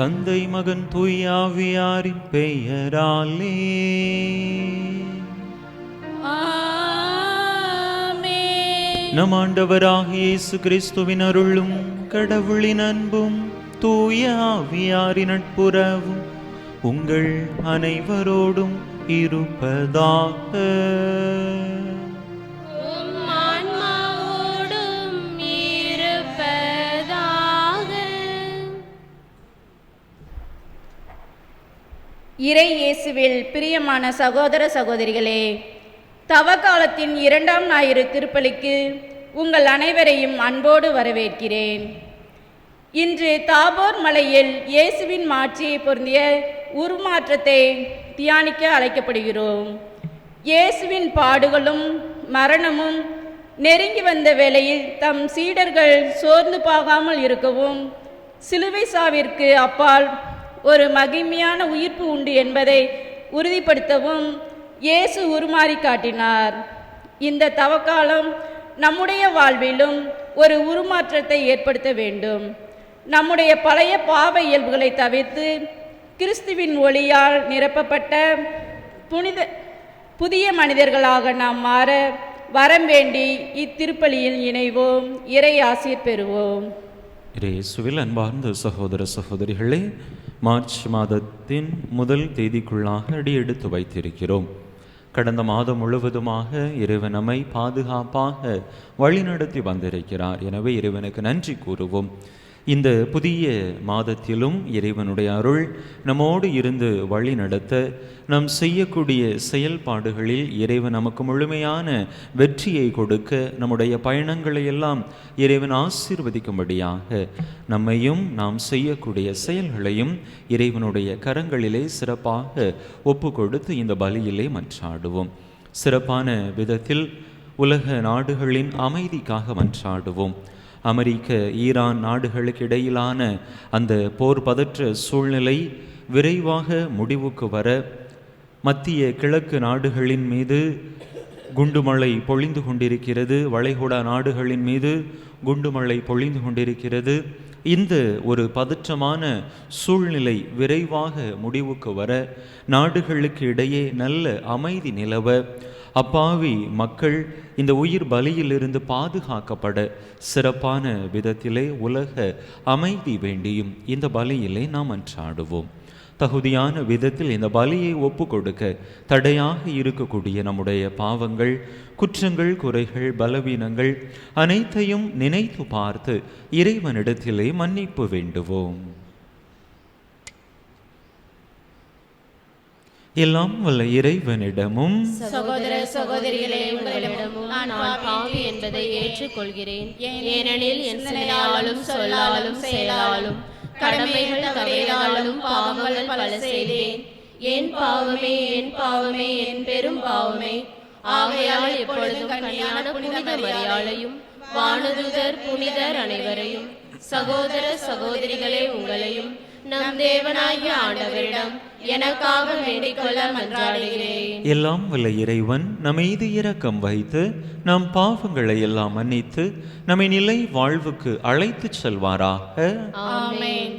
தந்தை மகன் தூய ஆவியாரின் பெயராலே ஆமென். நம் ஆண்டவராகிய இயேசு கிறிஸ்துவின் அருளும் கடவுளின் அன்பும் தூய ஆவியாரின் நட்புறவும் உங்கள் அனைவரோடும் இருப்பதாக. உம் ஆன்மாவோடும் இருப்பதாக. இறை இயேசுவில் பிரியமான சகோதர சகோதரிகளே, தவக்காலத்தின் 2ஆம் ஞாயிறு திருப்பலிக்கு உங்கள் அனைவரையும் அன்போடு வரவேற்கிறேன். இன்று தாபோர் மலையில் இயேசுவின் மாட்சியை பொருந்திய உருமாற்றத்தை தியானிக்க அழைக்கப்படுகிறோம். இயேசுவின் பாடுகளும் மரணமும் நெருங்கி வந்த வேளையில் தம் சீடர்கள் சோர்ந்து போகாமல் இருக்கவும், சிலுவை சாவிற்கு அப்பால் ஒரு மகிமையான உயிர்ப்பு உண்டு என்பதை உறுதிப்படுத்தவும் இயேசு உருமாறி காட்டினார். இந்த தவக்காலம் நம்முடைய வாழ்விலும் ஒரு உருமாற்றத்தை ஏற்படுத்த வேண்டும். நம்முடைய பழைய பாவ இயல்புகளை தவிர்த்து கிறிஸ்துவின் ஒளியால் நிரப்பப்பட்ட புதிய மனிதர்களாக நாம் மாற வரம் வேண்டி இத்திருப்பலியில் இணைவோம். இறை ஆசீர் பெறுவோம். இயேசுவில் அன்பார்ந்த சகோதர சகோதரிகளே, மார்ச் மாதத்தின் முதல் தேதிக்குள்ளாக அடியெடுத்து வைத்திருக்கிறோம். கடந்த மாதம் முழுவதுமாக இறைவன் நம்மை பாதுகாப்பாக வழிநடத்தி வந்திருக்கிறார். எனவே இறைவனுக்கு நன்றி கூறுவோம். இந்த புதிய மாதத்திலும் இறைவனுடைய அருள் நம்மோடு இருந்து வழி நடத்த, நாம் செய்யக்கூடிய செயல்பாடுகளில் இறைவன் நமக்கு முழுமையான வெற்றியை கொடுக்க, நம்முடைய பயணங்களை எல்லாம் இறைவன் ஆசீர்வதிக்கும்படியாக நம்மையும் நாம் செய்யக்கூடிய செயல்களையும் இறைவனுடைய கரங்களிலே சிறப்பாக ஒப்பு கொடுத்து இந்த பலியிலே மன்றாடுவோம். சிறப்பான விதத்தில் உலக நாடுகளின் அமைதிக்காக மன்றாடுவோம். அமெரிக்க ஈரான் நாடுகளுக்கு இடையிலான அந்த போர் பதற்ற சூழ்நிலை விரைவாக முடிவுக்கு வர, மத்திய கிழக்கு நாடுகளின் மீது குண்டுமழை பொழிந்து கொண்டிருக்கிறது, வளைகுடா நாடுகளின் மீது குண்டுமழை பொழிந்து கொண்டிருக்கிறது. இந்த ஒரு பதற்றமான சூழ்நிலை விரைவாக முடிவுக்கு வர, நாடுகளுக்கு இடையே நல்ல அமைதி நிலவ, அப்பாவி மக்கள் இந்த உயிர் பலியிலிருந்து பாதுகாக்கப்பட சிறப்பான விதத்திலே உலக அமைதி வேண்டியும் இந்த பலியிலே நாம் மன்றாடுவோம். தகுதியான விதத்தில் இந்த பலியை ஒப்பு கொடுக்க தடையாக இருக்கக்கூடிய நம்முடைய பாவங்கள், குற்றங்கள், குறைகள், பலவீனங்கள் அனைத்தையும் நினைத்து பார்த்து இறைவனிடத்திலே மன்னிப்பு வேண்டுவோம். எல்லாம் வல்ல இறைவனிடமும் சகோதர சகோதரிகளே, உங்களிடமும் நான் பாவி என்பதை ஏற்றுக்கொள்கிறேன். ஏனெனில் என் சிந்தனையாலும் சொல்லாலும் செயலாலும் கடமைகள் தவறினாலும் பாவங்கள் பல செய்தேன். என் பாவமே, என் பாவமே, என் பெரும் பாவமே. ஆகையால் எப்பொழுதும் கன்னியான புனித மரியாளையும் வானதூதர் புனிதர் அனைவரையும், சகோதர சகோதரிகளே உங்களையும் நம் தேவனாகிய ஆண்டவரிடம் எனக்காக வேண்டிக் கொள்ள மன்றாடுகிறேன். எல்லாம் வல்ல இறைவன் நம்மீது இரக்கம் வைத்து நம் பாவங்களை எல்லாம் மன்னித்து நம்மை நிலை வாழ்வுக்கு அழைத்துச் செல்வாராக. ஆமென்.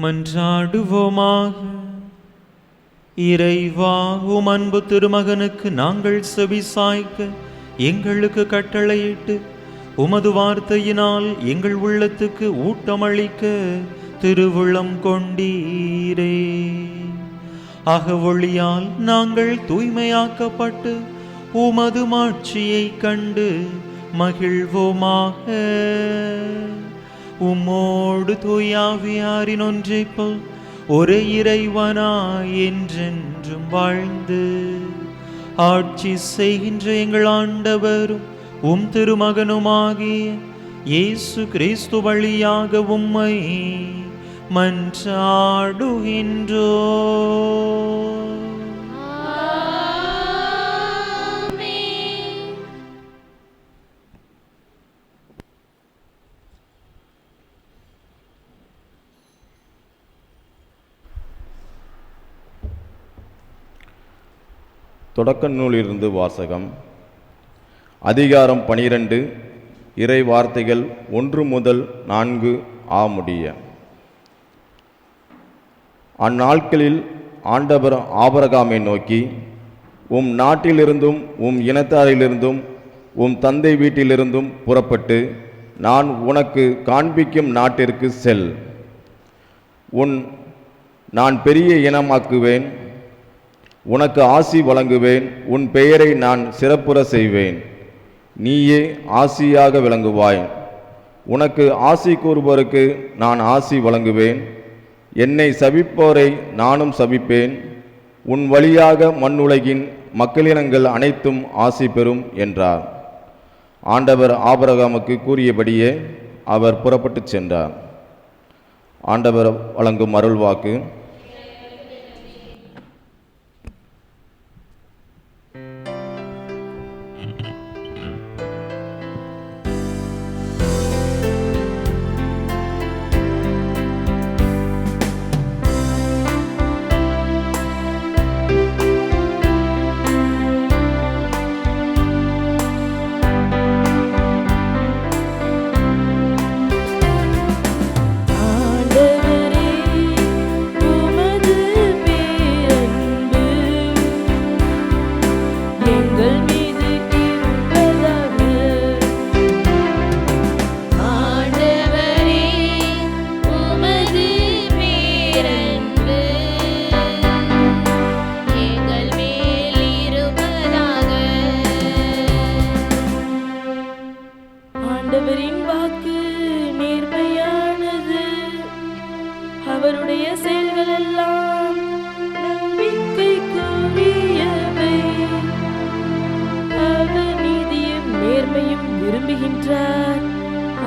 மன்றாடுவோமாக. இறைவா, உம் அன்பு திருமகனுக்கு நாங்கள் செவி சாய்க்க எங்களுக்கு கட்டளையிட்டு உமது வார்த்தையினால் எங்கள் உள்ளத்துக்கு ஊட்டமளிக்க திருவுளம் கொண்டீரே. அகவொளியால் நாங்கள் தூய்மையாக்கப்பட்டு உமது மாட்சியை கண்டு மகிழ்வோமாக. உம்மோடு தூயாவியாரின் ஒன்றைப்போல் ஒரே இறைவனாய் என்றென்றும் வாழ்ந்து ஆட்சி செய்கின்ற எங்கள் ஆண்டவரும் உம் திருமகனுமாகிய இயேசு கிறிஸ்து வழியாக உம்மை மன்றாடுகின்றோ. தொடக்க நூலிலிருந்து வாசகம். அதிகாரம் 12, இறை வார்த்தைகள் 1 முதல் 4 முடிய. அந்நாட்களில் ஆண்டவர் ஆபிரகாமை நோக்கி, உம் நாட்டிலிருந்தும் உம் இனத்தாரிலிருந்தும் உம் தந்தை வீட்டிலிருந்தும் புறப்பட்டு நான் உனக்கு காண்பிக்கும் நாட்டிற்கு செல். நான் பெரிய இனமாக்குவேன், உனக்கு ஆசி வழங்குவேன், உன் பெயரை நான் சிறப்புற செய்வேன், நீயே ஆசியாக விளங்குவாய். உனக்கு ஆசி கூறுவோருக்கு நான் ஆசி வழங்குவேன், என்னை சபிப்போரை நானும் சபிப்பேன். உன் வழியாக மண்ணுலகின் மக்களினங்கள் அனைத்தும் ஆசி பெறும் என்றார். ஆண்டவர் ஆபிரகாமுக்கு கூறியபடியே அவர் புறப்பட்டு சென்றார். ஆண்டவர் வழங்கும் அருள்வாக்கு.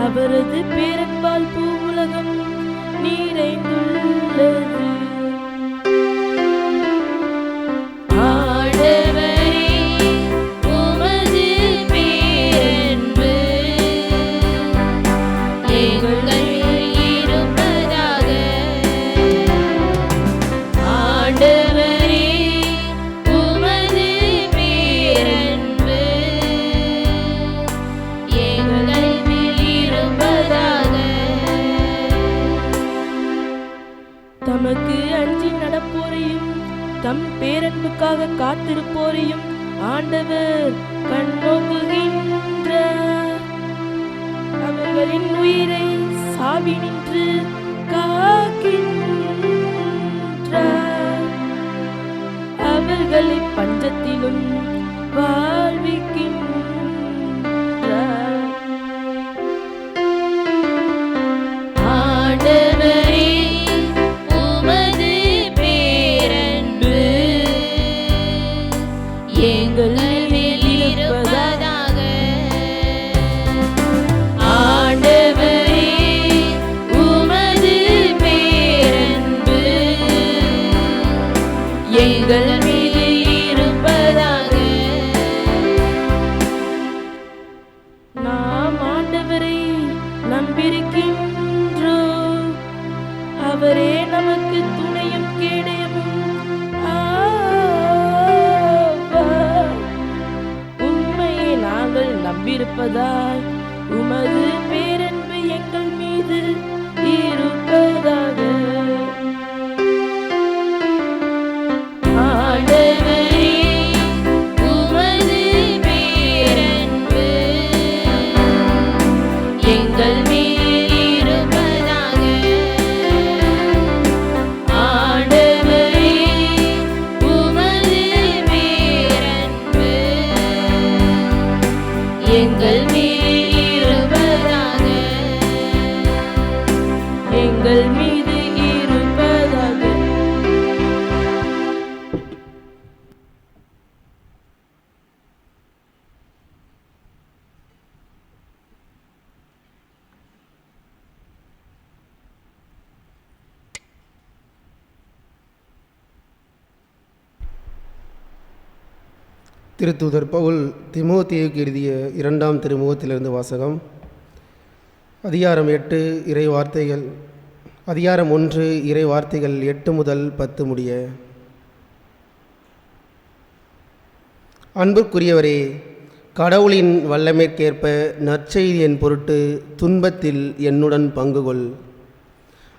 அவரது பேரன்பால் பூவுலகம் நிறைந்துள்ளது. தமக்கு அஞ்சி நடப்போரையும் தம் பேரன்புக்காக காத்திருப்போரையும் ஆண்டவர் கண்ணோக்குகின்றார். அவர்களின் உயிரை சாவினின்று காக்கின்றார். அவர்களை பஞ்சத்திலும் வாழ்விக்கின்றார். நாம் ஆண்டவரை நம்பியிருக்கின்றோம். அவரே நமக்கு துணையும் கேடயமும் ஆவார். உம்மையை நாங்கள் நம்பியிருப்பதால் உமது பேரன்பு எங்கள் மீது இருப்பதாக. திருத்தூதர் பவுல் தீமோத்தேயுவுக்கு எழுதிய 2ஆம் திருமுகத்திலிருந்து வாசகம். அதிகாரம் 8 இறை வார்த்தைகள். அதிகாரம் 1 இறை வார்த்தைகள் 8 முதல் 10 முடிய. அன்புக்குரியவரே, கடவுளின் வல்லமைக்கேற்ப நற்செய்தியின் பொருட்டு துன்பத்தில் என்னுடன் பங்குகொள்.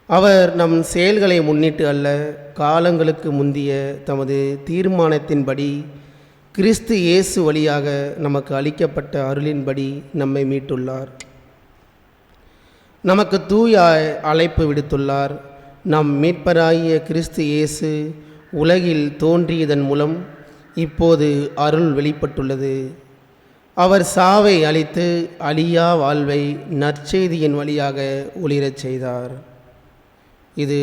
அவர் நம் செயல்களை முன்னிட்டு அல்ல, காலங்களுக்கு முந்திய தமது தீர்மானத்தின்படி கிறிஸ்து இயேசு வழியாக நமக்கு அளிக்கப்பட்ட அருளின்படி நம்மை மீட்டுள்ளார். நமக்கு தூய அழைப்பு விடுத்துள்ளார். நம் மீட்பராகிய கிறிஸ்து இயேசு உலகில் தோன்றியதன் மூலம் இப்போது அருள் வெளிப்பட்டுள்ளது. அவர் சாவை அளித்து அழியா வாழ்வை நற்செய்தியின் வழியாக ஒளிரச் செய்தார். இது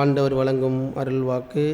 ஆண்டவர் வழங்கும் அருள்வாக்கு.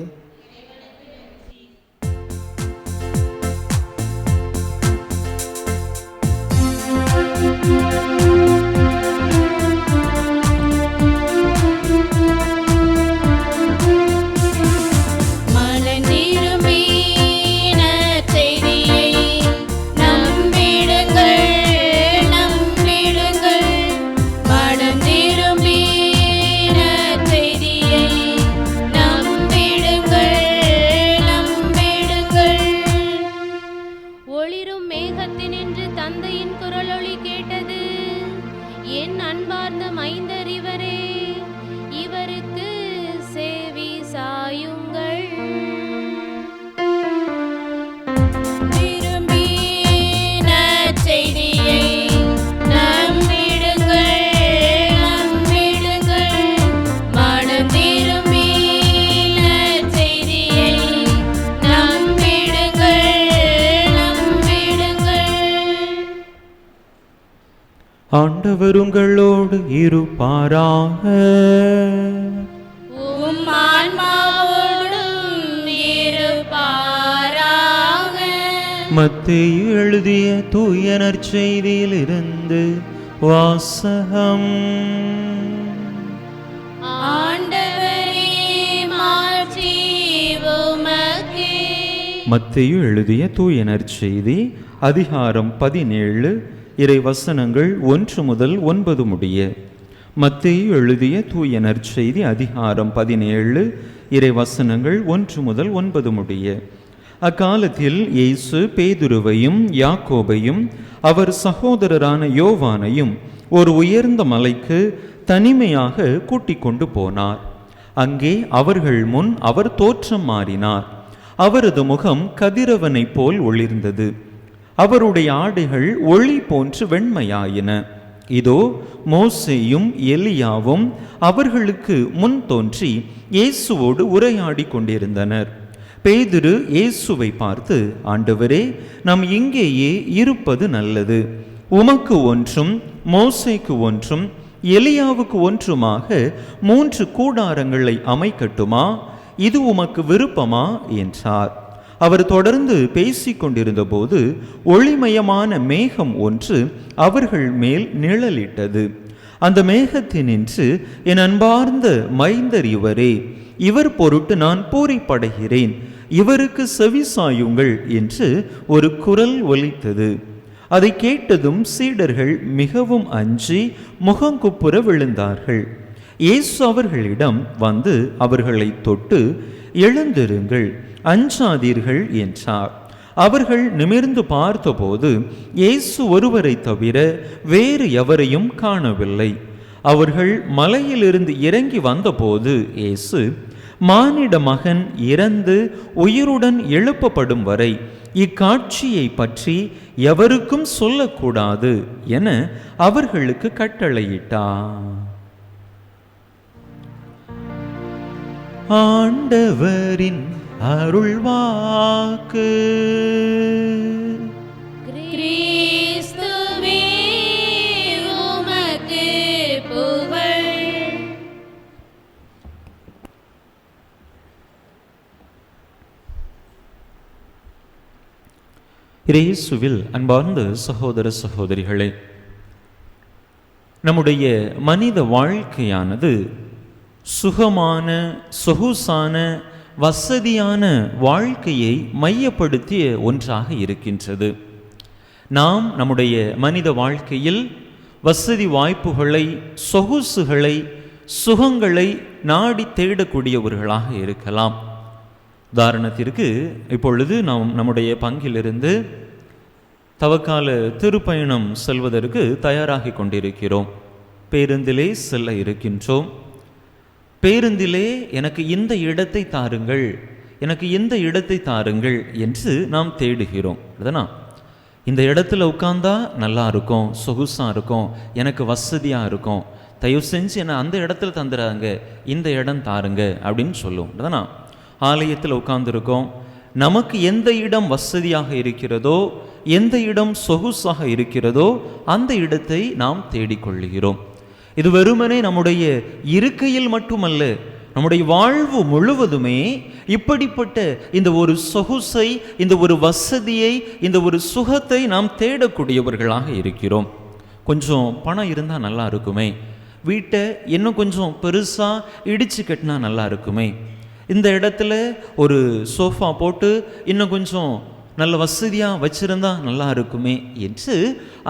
ஆண்டவர் உங்களோடு இருப்பாராக. உம் ஆன்மாவோடும் இருப்பாராக. மத்தேயு எழுதிய தூய நற்செய்தியிலிருந்து வாசகம். ஆண்டவரே, மாட்சி உமக்கே. மத்தேயு எழுதிய தூய நற்செய்தி அதிகாரம் 17 இறை வசனங்கள் 1 முதல் 9 முடிய. மத்தேயு எழுதிய தூய நற்செய்தி அதிகாரம் 17 இறை வசனங்கள் 1 முதல் 9 முடிய. அக்காலத்தில் இயேசு பேதுருவையும் யாக்கோபையும் அவர் சகோதரரான யோவானையும் ஒரு உயர்ந்த மலைக்கு தனிமையாக கூட்டிக் கொண்டு போனார். அங்கே அவர்கள் முன் அவர் தோற்றம் மாறினார். அவரது முகம் கதிரவனைப் போல் ஒளிர்ந்தது. அவருடைய ஆடைகள் ஒளி போன்று வெண்மையாயின. இதோ மோசேயும் எலியாவும் அவர்களுக்கு முன் தோன்றி இயேசுவோடு உரையாடி கொண்டிருந்தனர். பேதுரு இயேசுவை பார்த்து, ஆண்டவரே, நாம் இங்கேயே இருப்பது நல்லது. உமக்கு ஒன்றும் மோசேக்கு ஒன்றும் எலியாவுக்கு ஒன்றுமாக 3 கூடாரங்களை அமைக்கட்டுமா? இது உமக்கு விருப்பமா என்றார். அவர் தொடர்ந்து பேசிக் கொண்டிருந்த போது ஒளிமயமான மேகம் ஒன்று அவர்கள் மேல் நிழலிட்டது. அந்த மேகத்தினின்று, என் அன்பார்ந்த மைந்தர் இவரே, இவர் பொருட்டு நான் பூரிப்படைகிறேன், இவருக்கு செவிசாயுங்கள் என்று ஒரு குரல் ஒலித்தது. அதை கேட்டதும் சீடர்கள் மிகவும் அஞ்சி முகங்குப்புற விழுந்தார்கள். இயேசு அவர்களிடம் வந்து அவர்களை தொட்டு, எழுந்திருங்கள், அஞ்சாதீர்கள் என்றார். அவர்கள் நிமிர்ந்து பார்த்தபோது இயேசு ஒருவரை தவிர வேறு எவரையும் காணவில்லை. அவர்கள் மலையிலிருந்து இறங்கி வந்தபோது இயேசு, மானிட மகன் இறந்து உயிருடன் எழுப்பப்படும் வரை இக்காட்சியை பற்றி எவருக்கும் சொல்லக்கூடாது என அவர்களுக்கு கட்டளையிட்டார். ஆண்டவரின் அருள்வாக்கு. கிறிஸ்துவே, உமக்கு புகழ். இயேசுவில் அன்பார்ந்த சகோதர சகோதரிகளே, நம்முடைய மனித வாழ்க்கையானது சுகமான சொகுசான வசதியான வாழ்க்கையை மையப்படுத்திய ஒன்றாக இருக்கின்றது. நாம் நம்முடைய மனித வாழ்க்கையில் வசதி வாய்ப்புகளை, சொகுசுகளை, சுகங்களை நாடி தேடக்கூடியவர்களாக இருக்கலாம். உதாரணத்திற்கு இப்பொழுது நாம் நம்முடைய பங்கிலிருந்து தவக்கால திருப்பயணம் செல்வதற்கு தயாராகி கொண்டிருக்கிறோம். பேருந்திலே செல்ல இருக்கின்றோம். பேருந்திலே எனக்கு இந்த இடத்தை தாருங்கள், எனக்கு இந்த இடத்தை தாருங்கள் என்று நாம் தேடுகிறோம். அதுதானா, இந்த இடத்துல உட்கார்ந்தா நல்லா இருக்கும், சொகுசாக இருக்கும், எனக்கு வசதியாக இருக்கும், தயவு செஞ்சு என்னை அந்த இடத்துல தந்துடுறாங்க, இந்த இடம் தாருங்க அப்படின்னு சொல்லுவோம். அதுதானா, ஆலயத்தில் உட்கார்ந்துருக்கோம், நமக்கு எந்த இடம் வசதியாக இருக்கிறதோ, எந்த இடம் சொகுசாக இருக்கிறதோ அந்த இடத்தை நாம் தேடிக்கொள்கிறோம். இது வெறுமனே நம்முடைய இருக்கையில் மட்டுமல்ல, நம்முடைய வாழ்வு முழுவதுமே இப்படிப்பட்ட இந்த ஒரு சொகுசை, இந்த ஒரு வசதியை, இந்த ஒரு சுகத்தை நாம் தேடக்கூடியவர்களாக இருக்கிறோம். கொஞ்சம் பணம் இருந்தால் நல்லா இருக்குமே, வீட்டை இன்னும் கொஞ்சம் பெருசாக இடிச்சு கட்டினா நல்லா இருக்குமே, இந்த இடத்துல ஒரு சோஃபா போட்டு இன்னும் கொஞ்சம் நல்ல வசதியாக வச்சிருந்தா நல்லா இருக்குமே என்று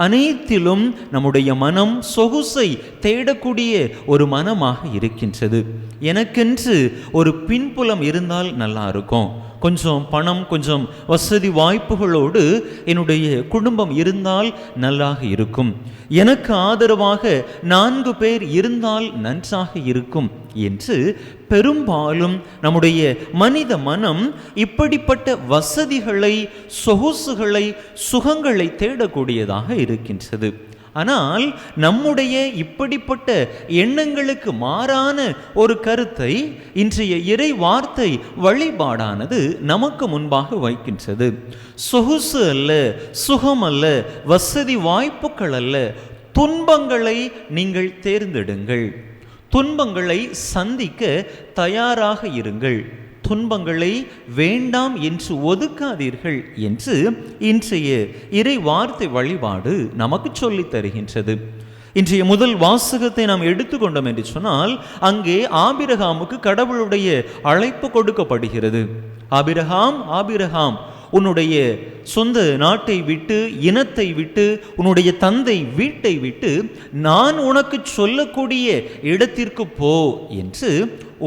அனைத்திலும் நம்முடைய மனம் சொகுசை தேடக்கூடிய ஒரு மனமாக இருக்கின்றது. எனக்கென்று ஒரு பின்புலம் இருந்தால் நல்லா இருக்கும், கொஞ்சம் பணம், கொஞ்சம் வசதி வாய்ப்புகளோடு என்னுடைய குடும்பம் இருந்தால் நல்லாக இருக்கும், எனக்கு ஆதரவாக 4 பேர் இருந்தால் நன்றாக இருக்கும் என்று பெரும்பாலும் நம்முடைய மனித மனம் இப்படிப்பட்ட வசதிகளை, சொகுசுகளை, சுகங்களை தேடக்கூடியதாக இருக்கின்றது. ஆனால் நம்முடைய இப்படிப்பட்ட எண்ணங்களுக்கு மாறான ஒரு கருத்தை இன்றைய இறை வார்த்தை வழிபாடானது நமக்கு முன்பாக வைக்கின்றது. சொகுசு அல்ல, சுகம் அல்ல, வசதி வாய்ப்புகள் அல்ல, துன்பங்களை நீங்கள் தேர்ந்தெடுங்கள், துன்பங்களை சந்திக்க தயாராக இருங்கள், துன்பங்களை வேண்டாம் என்று ஒதுக்காதீர்கள் என்று இன்றைய இறை வார்த்தை வழிபாடு நமக்கு சொல்லித் தருகின்றது. இன்றைய முதல் வாசகத்தை நாம் எடுத்துக்கொண்டோம் என்று சொன்னால், அங்கே ஆபிரகாமுக்கு கடவுளுடைய அழைப்பு கொடுக்கப்படுகிறது. ஆபிரகாம், ஆபிரகாம், உன்னுடைய சொந்த நாட்டை விட்டு, இனத்தை விட்டு, உன்னுடைய தந்தை வீட்டை விட்டு நான் உனக்கு சொல்லக்கூடிய இடத்திற்கு போ என்று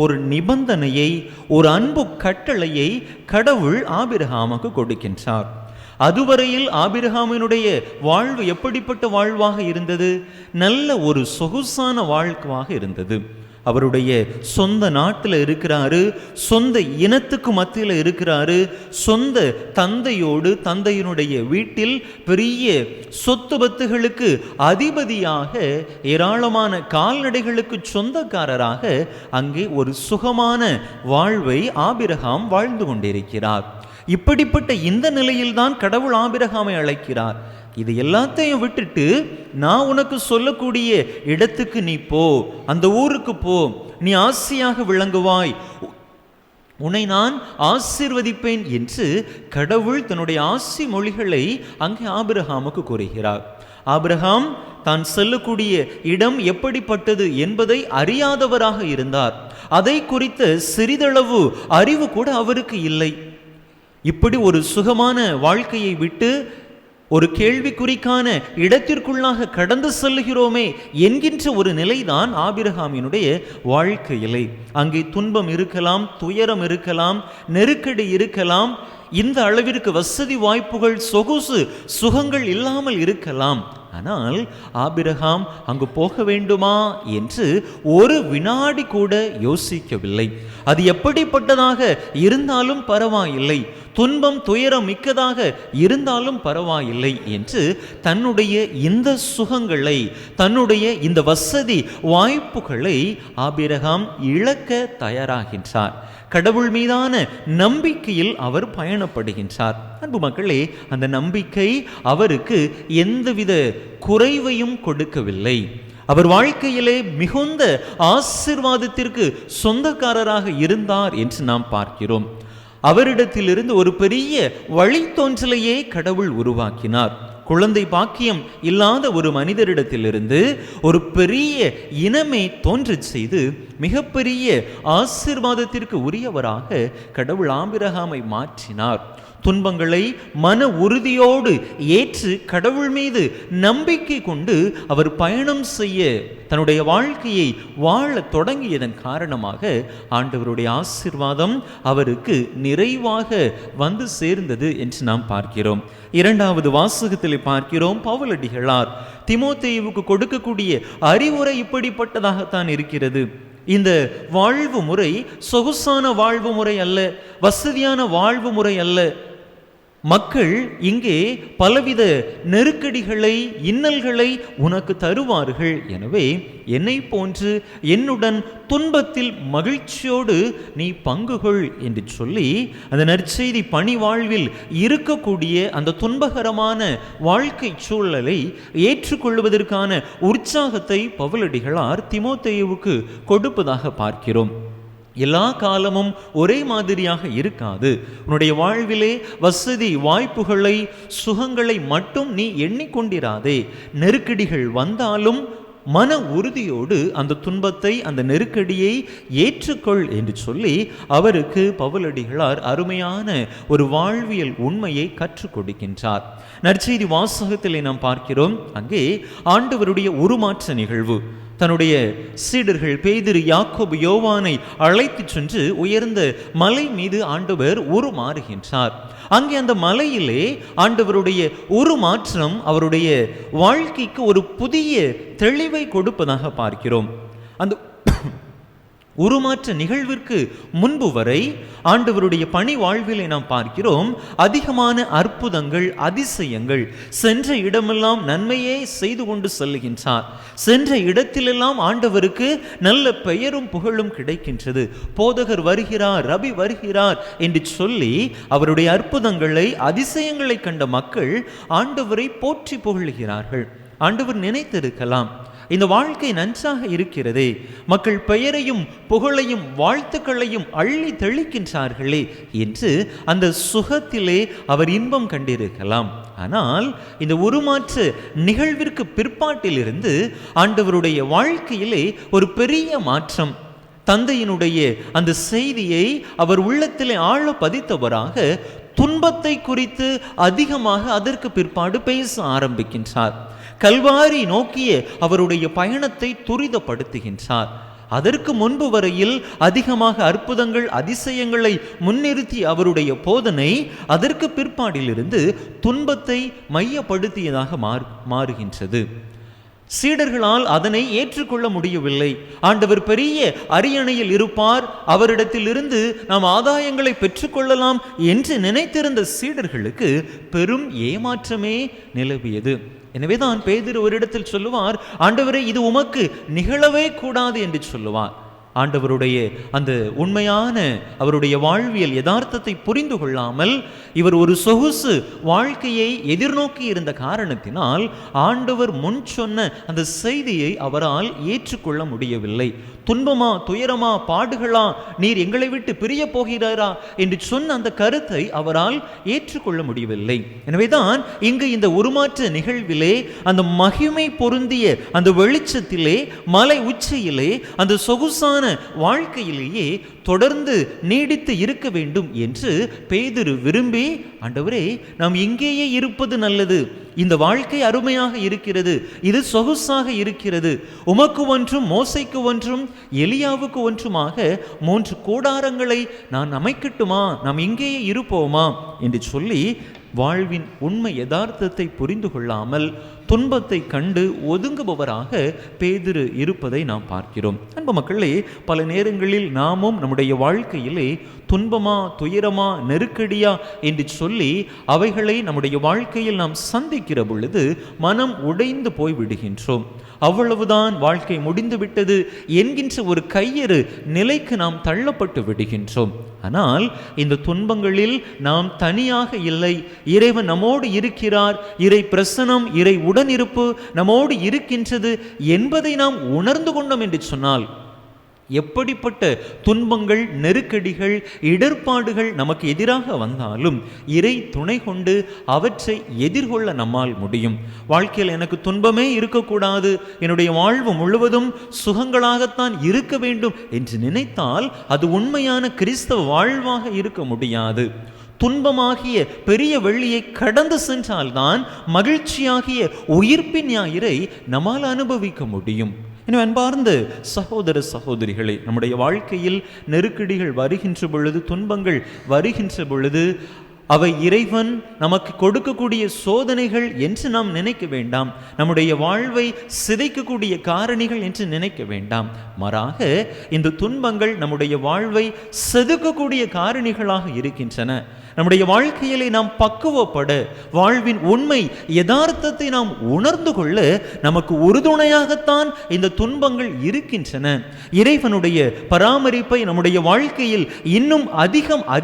ஒரு நிபந்தனையை, ஒரு அன்பு கட்டளையை கடவுள் ஆபிரகாமுக்கு கொடுக்கின்றார். அதுவரையில் ஆபிரகாமினுடைய வாழ்வு எப்படிப்பட்ட வாழ்வாக இருந்தது? நல்ல ஒரு சொகுசான வாழ்வாக இருந்தது. அவருடைய சொந்த நாட்டில் இருக்கிறாரு, சொந்த இனத்துக்கு மத்தியில் இருக்கிறாரு, சொந்த தந்தையோடு, தந்தையினுடைய வீட்டில் பெரிய சொத்து பத்துகளுக்கு அதிபதியாக, ஏராளமான கால்நடைகளுக்கு சொந்தக்காரராக அங்கே ஒரு சுகமான வாழ்வை ஆபிரகாம் வாழ்ந்து கொண்டிருக்கிறார். இப்படிப்பட்ட இந்த நிலையில்தான் கடவுள் ஆபிரகாமை அழைக்கிறார். இது எல்லாத்தையும் விட்டுட்டு நான் உனக்கு சொல்லக்கூடிய இடத்துக்கு நீ போ, அந்த ஊருக்கு போ, நீ ஆசியாக விளங்குவாய், உன்னை நான் ஆசீர்வதிப்பேன் என்று கடவுள் தன்னுடைய ஆசி மொழிகளை அங்கே ஆபிரகாமுக்கு கூறுகிறார். ஆபிரகாம் தான் செல்லக்கூடிய இடம் எப்படிப்பட்டது என்பதை அறியாதவராக இருந்தார். அதை குறித்த சிறிதளவு அறிவு கூட அவருக்கு இல்லை. இப்படி ஒரு சுகமான வாழ்க்கையை விட்டு ஒரு கேள்விக்குறிக்கான இடத்திற்குள்ளாக கடந்து செல்லுகிறோமே என்கின்ற ஒரு நிலைதான் ஆபிரகாமினுடைய வாழ்க்கையிலே. அங்கே துன்பம் இருக்கலாம், துயரம் இருக்கலாம், நெருக்கடி இருக்கலாம், இந்த அளவிற்கு வசதி வாய்ப்புகள், சொகுசு சுகங்கள் இல்லாமல் இருக்கலாம். ஆனால் ஆபிரகாம் அங்கு போக வேண்டுமா என்று ஒரு வினாடி கூட யோசிக்கவில்லை. அது எப்படிப்பட்டதாக இருந்தாலும் பரவாயில்லை, துன்பம் துயரம் மிக்கதாக இருந்தாலும் பரவாயில்லை என்று தன்னுடைய இந்த சுகங்களை, தன்னுடைய இந்த வசதி வாய்ப்புகளை ஆபிரகாம் இழக்க தயாராகின்றார். கடவுள் மீதான நம்பிக்கையில் அவர் பயணப்படுகின்றார். அன்பு மக்களே, அந்த நம்பிக்கை அவருக்கு எந்தவித குறைவையும் கொடுக்கவில்லை. அவர் வாழ்க்கையிலே மிகுந்த ஆசீர்வாதத்திற்கு சொந்தக்காரராக இருந்தார் என்று நாம் பார்க்கிறோம். அவரிடத்திலிருந்து ஒரு பெரிய வழித்தோன்றலையே கடவுள் உருவாக்கினார். குழந்தை பாக்கியம் இல்லாத ஒரு மனிதரிடத்திலிருந்து ஒரு பெரிய இனமே தோன்றச் செய்து மிகப்பெரிய ஆசீர்வாதத்திற்கு உரியவராக கடவுள் ஆபிரகாமை மாற்றினார். துன்பங்களை மன உறுதியோடு ஏற்று கடவுள் மீது நம்பிக்கை கொண்டு அவர் பயணம் செய்ய தன்னுடைய வாழ்க்கையை வாழ தொடங்கியதன் காரணமாக ஆண்டவருடைய ஆசீர்வாதம் அவருக்கு நிறைவாக வந்து சேர்ந்தது என்று நாம் பார்க்கிறோம். இரண்டாவது வாசகத்தில் பார்க்கிறோம், பவுலடிகளார் தீமோத்தேயுவுக்கு கொடுக்கக்கூடிய அறிவுரை இப்படிப்பட்டதாகத்தான் இருக்கிறது. இந்த வாழ்வு முறை சொகுசான வாழ்வு முறை அல்ல, வசதியான வாழ்வு முறை அல்ல. மக்கள் இங்கே பலவித நெருக்கடிகளை இன்னல்களை உனக்கு தருவார்கள். எனவே என்னை போன்று என்னுடன் துன்பத்தில் மகிழ்ச்சியோடு நீ பங்குகொள் என்று சொல்லி அந்த நற்செய்தி பணி வாழ்வில் இருக்கக்கூடிய அந்த துன்பகரமான வாழ்க்கை சூழலை ஏற்றுக்கொள்வதற்கான உற்சாகத்தை பவுலடிகளார் தீமோத்தேயுவுக்கு கொடுப்பதாக பார்க்கிறோம். எல்லா காலமும் ஒரே மாதிரியாக இருக்காது. உன்னுடைய வாழ்விலே வசதி வாய்ப்புகளை சுகங்களை மட்டும் நீ எண்ணிக்கொண்டிராதே. நெருக்கடிகள் வந்தாலும் மன உறுதியோடு அந்த துன்பத்தை அந்த நெருக்கடியை ஏற்றுக்கொள் என்று சொல்லி அவருக்கு பவுலடிகளார் அருமையான ஒரு வாழ்வியல் உண்மையை கற்றுக் கொடுக்கின்றார். நற்செய்தி வாசகத்திலே நாம் பார்க்கிறோம், அங்கே ஆண்டவருடைய உருமாற்ற நிகழ்வு. தன்னுடைய சீடர்கள் பேதுரு யாக்கோபு யோவானை அழைத்து சென்று உயர்ந்த மலை மீது ஆண்டவர் உருமாறுகின்றார். அங்கே அந்த மலையிலே ஆண்டவருடைய உருமாற்றம் அவருடைய வாழ்க்கைக்கு ஒரு புதிய தெளிவை கொடுப்பதாக பார்க்கிறோம். அந்த உருமாற்ற நிகழ்விற்கு முன்பு வரை ஆண்டவருடைய பணி வாழ்விலை நாம் பார்க்கிறோம், அதிகமான அற்புதங்கள் அதிசயங்கள். சென்ற இடமெல்லாம் நன்மையே செய்து கொண்டு செல்லுகின்றார். சென்ற இடத்திலெல்லாம் ஆண்டவருக்கு நல்ல பெயரும் புகழும் கிடைக்கின்றது. போதகர் வருகிறார், ரபி வருகிறார் என்று சொல்லி அவருடைய அற்புதங்களை அதிசயங்களை கண்ட மக்கள் ஆண்டவரை போற்றி புகழ்கிறார்கள். ஆண்டவர் நினைத்திருக்கலாம், இந்த வாழ்க்கை நன்றாக இருக்கிறதே, மக்கள் பெயரையும் புகழையும் வாழ்த்துக்களையும் அள்ளி தெளிக்கின்றார்களே என்று அந்த சுகத்திலே அவர் இன்பம் கண்டிருக்கலாம். ஆனால் இந்த உருமாற்ற நிகழ்விற்கு பிற்பாட்டிலிருந்து ஆண்டவருடைய வாழ்க்கையிலே ஒரு பெரிய மாற்றம். தந்தையினுடைய அந்த செய்தியை அவர் உள்ளத்திலே ஆழ பதித்தவராக துன்பத்தை குறித்து அதிகமாக அதற்கு பிற்பாடு பேச ஆரம்பிக்கின்றார். கல்வாரி நோக்கிய அவருடைய பயணத்தை துரிதப்படுத்துகின்றார். அதற்கு முன்பு வரையில் அதிகமாக அற்புதங்கள் அதிசயங்களை முன்னிறுத்தி அவருடைய போதனை அதற்கு பிற்பாடிலிருந்து துன்பத்தை மையப்படுத்தியதாக மாறுகின்றது. சீடர்களால் அதனை ஏற்றுக்கொள்ள முடியவில்லை. ஆண்டவர் பெரிய அரியணையில் இருப்பார், அவரிடத்திலிருந்து நாம் ஆதாயங்களை பெற்றுக்கொள்ளலாம் என்று நினைத்திருந்த சீடர்களுக்கு பெரும் ஏமாற்றமே நிலவியது. எனவேதான் பேதுரு ஒரு இடத்தில் சொல்லுவார், ஆண்டவரே இது உமக்கு நிகழவே கூடாது என்று சொல்லுவார். ஆண்டவருடைய அந்த உண்மையான அவருடைய வாழ்வியல் யதார்த்தத்தை புரிந்து கொள்ளாமல் இவர் ஒரு சொகுசு வாழ்க்கையை எதிர்நோக்கி இருந்த காரணத்தினால் ஆண்டவர் முன் சொன்ன அந்த செய்தியை அவரால் ஏற்றுக்கொள்ள முடியவில்லை. துன்பமா துயரமா பாடுகளா, நீர் எங்களை விட்டு பிரிய போகிறாரா என்று சொன்ன அந்த கருத்தை அவரால் ஏற்றுக்கொள்ள முடியவில்லை. எனவேதான் இங்கு இந்த உருமாற்ற நிகழ்விலே அந்த மகிமை பொருந்திய அந்த வெளிச்சத்திலே மலை உச்சியிலே அந்த சொகுசான வாழ்க்கையிலேயே தொடர்ந்து நீடித்து இருக்க வேண்டும் என்று பேதுரு விரும்பி, ஆண்டவரே நாம் இங்கேயே இருப்பது நல்லது, இந்த வாழ்க்கை அருமையாக இருக்கிறது, இது சொகுசாக இருக்கிறது, உமக்கு ஒன்றும் மோசைக்கு ஒன்றும் எலியாவுக்கு ஒன்றுமாக 3 கூடாரங்களை நான் அமைக்கட்டுமா, நாம் இங்கேயே இருப்போமா என்று சொல்லி வாழ்வின் உண்மை யதார்த்தத்தை புரிந்து கொள்ளாமல் துன்பத்தை கண்டு ஒதுங்குபவராக பேதுரு இருப்பதை நாம் பார்க்கிறோம். அன்பு மக்களே, பல நேரங்களில் நாமும் நம்முடைய வாழ்க்கையிலே துன்பமா துயரமா நெருக்கடியா என்று சொல்லி அவைகளை நம்முடைய வாழ்க்கையில் நாம் சந்திக்கிற பொழுது மனம் உடைந்து போய் விடுகின்றோம். அவ்வளவுதான், வாழ்க்கை முடிந்து விட்டது என்கின்ற ஒரு கையறு நிலைக்கு நாம் தள்ளப்பட்டு விடுகின்றோம். ஆனால் இந்த துன்பங்களில் நாம் தனியாக இல்லை, இறைவன் நம்மோடு இருக்கிறார், இறை பிரசனம் இறை உடனிருப்பு நம்மோடு இருக்கின்றது என்பதை நாம் உணர்ந்து கொண்டோம் என்று சொன்னால் எப்படிப்பட்ட துன்பங்கள், நெருக்கடிகள், இடர்பாடுகள் நமக்கு எதிராக வந்தாலும் இறை துணை கொண்டு அவற்றை எதிர்கொள்ள நம்மால் முடியும். வாழ்க்கையில் எனக்கு துன்பமே இருக்கக்கூடாது, என்னுடைய வாழ்வு முழுவதும் சுகங்களாகத்தான் இருக்க வேண்டும் என்று நினைத்தால் அது உண்மையான கிறிஸ்தவ வாழ்வாக இருக்க முடியாது. துன்பமாகிய பெரிய வெள்ளியை கடந்து சென்றால்தான் மகிழ்ச்சியாகிய உயிர்ப்பின் ஞாயிறை நம்மால் அனுபவிக்க முடியும். எனவே அன்பார்ந்த சகோதர சகோதரிகளே, நம்முடைய வாழ்க்கையில் நெருக்கடிகள் வருகின்ற பொழுது, துன்பங்கள் வருகின்ற பொழுது அவை இறைவன் நமக்கு கொடுக்கக்கூடிய சோதனைகள் என்று நாம் நினைக்க வேண்டாம். நம்முடைய வாழ்வை சிதைக்கக்கூடிய காரணிகள் என்று நினைக்க வேண்டாம். மாறாக இந்த துன்பங்கள் நம்முடைய வாழ்வை செதுக்கக்கூடிய காரணிகளாக இருக்கின்றன. நம்முடைய வாழ்க்கையிலே நாம் பக்குவப்பட, வாழ்வின் உண்மை யதார்த்தத்தை நாம் உணர்ந்து கொள்ள நமக்கு உறுதுணையாகத்தான் இந்த துன்பங்கள் இருக்கின்றன. இறைவனுடைய பராமரிப்பை நம்முடைய வாழ்க்கையில் இன்னும்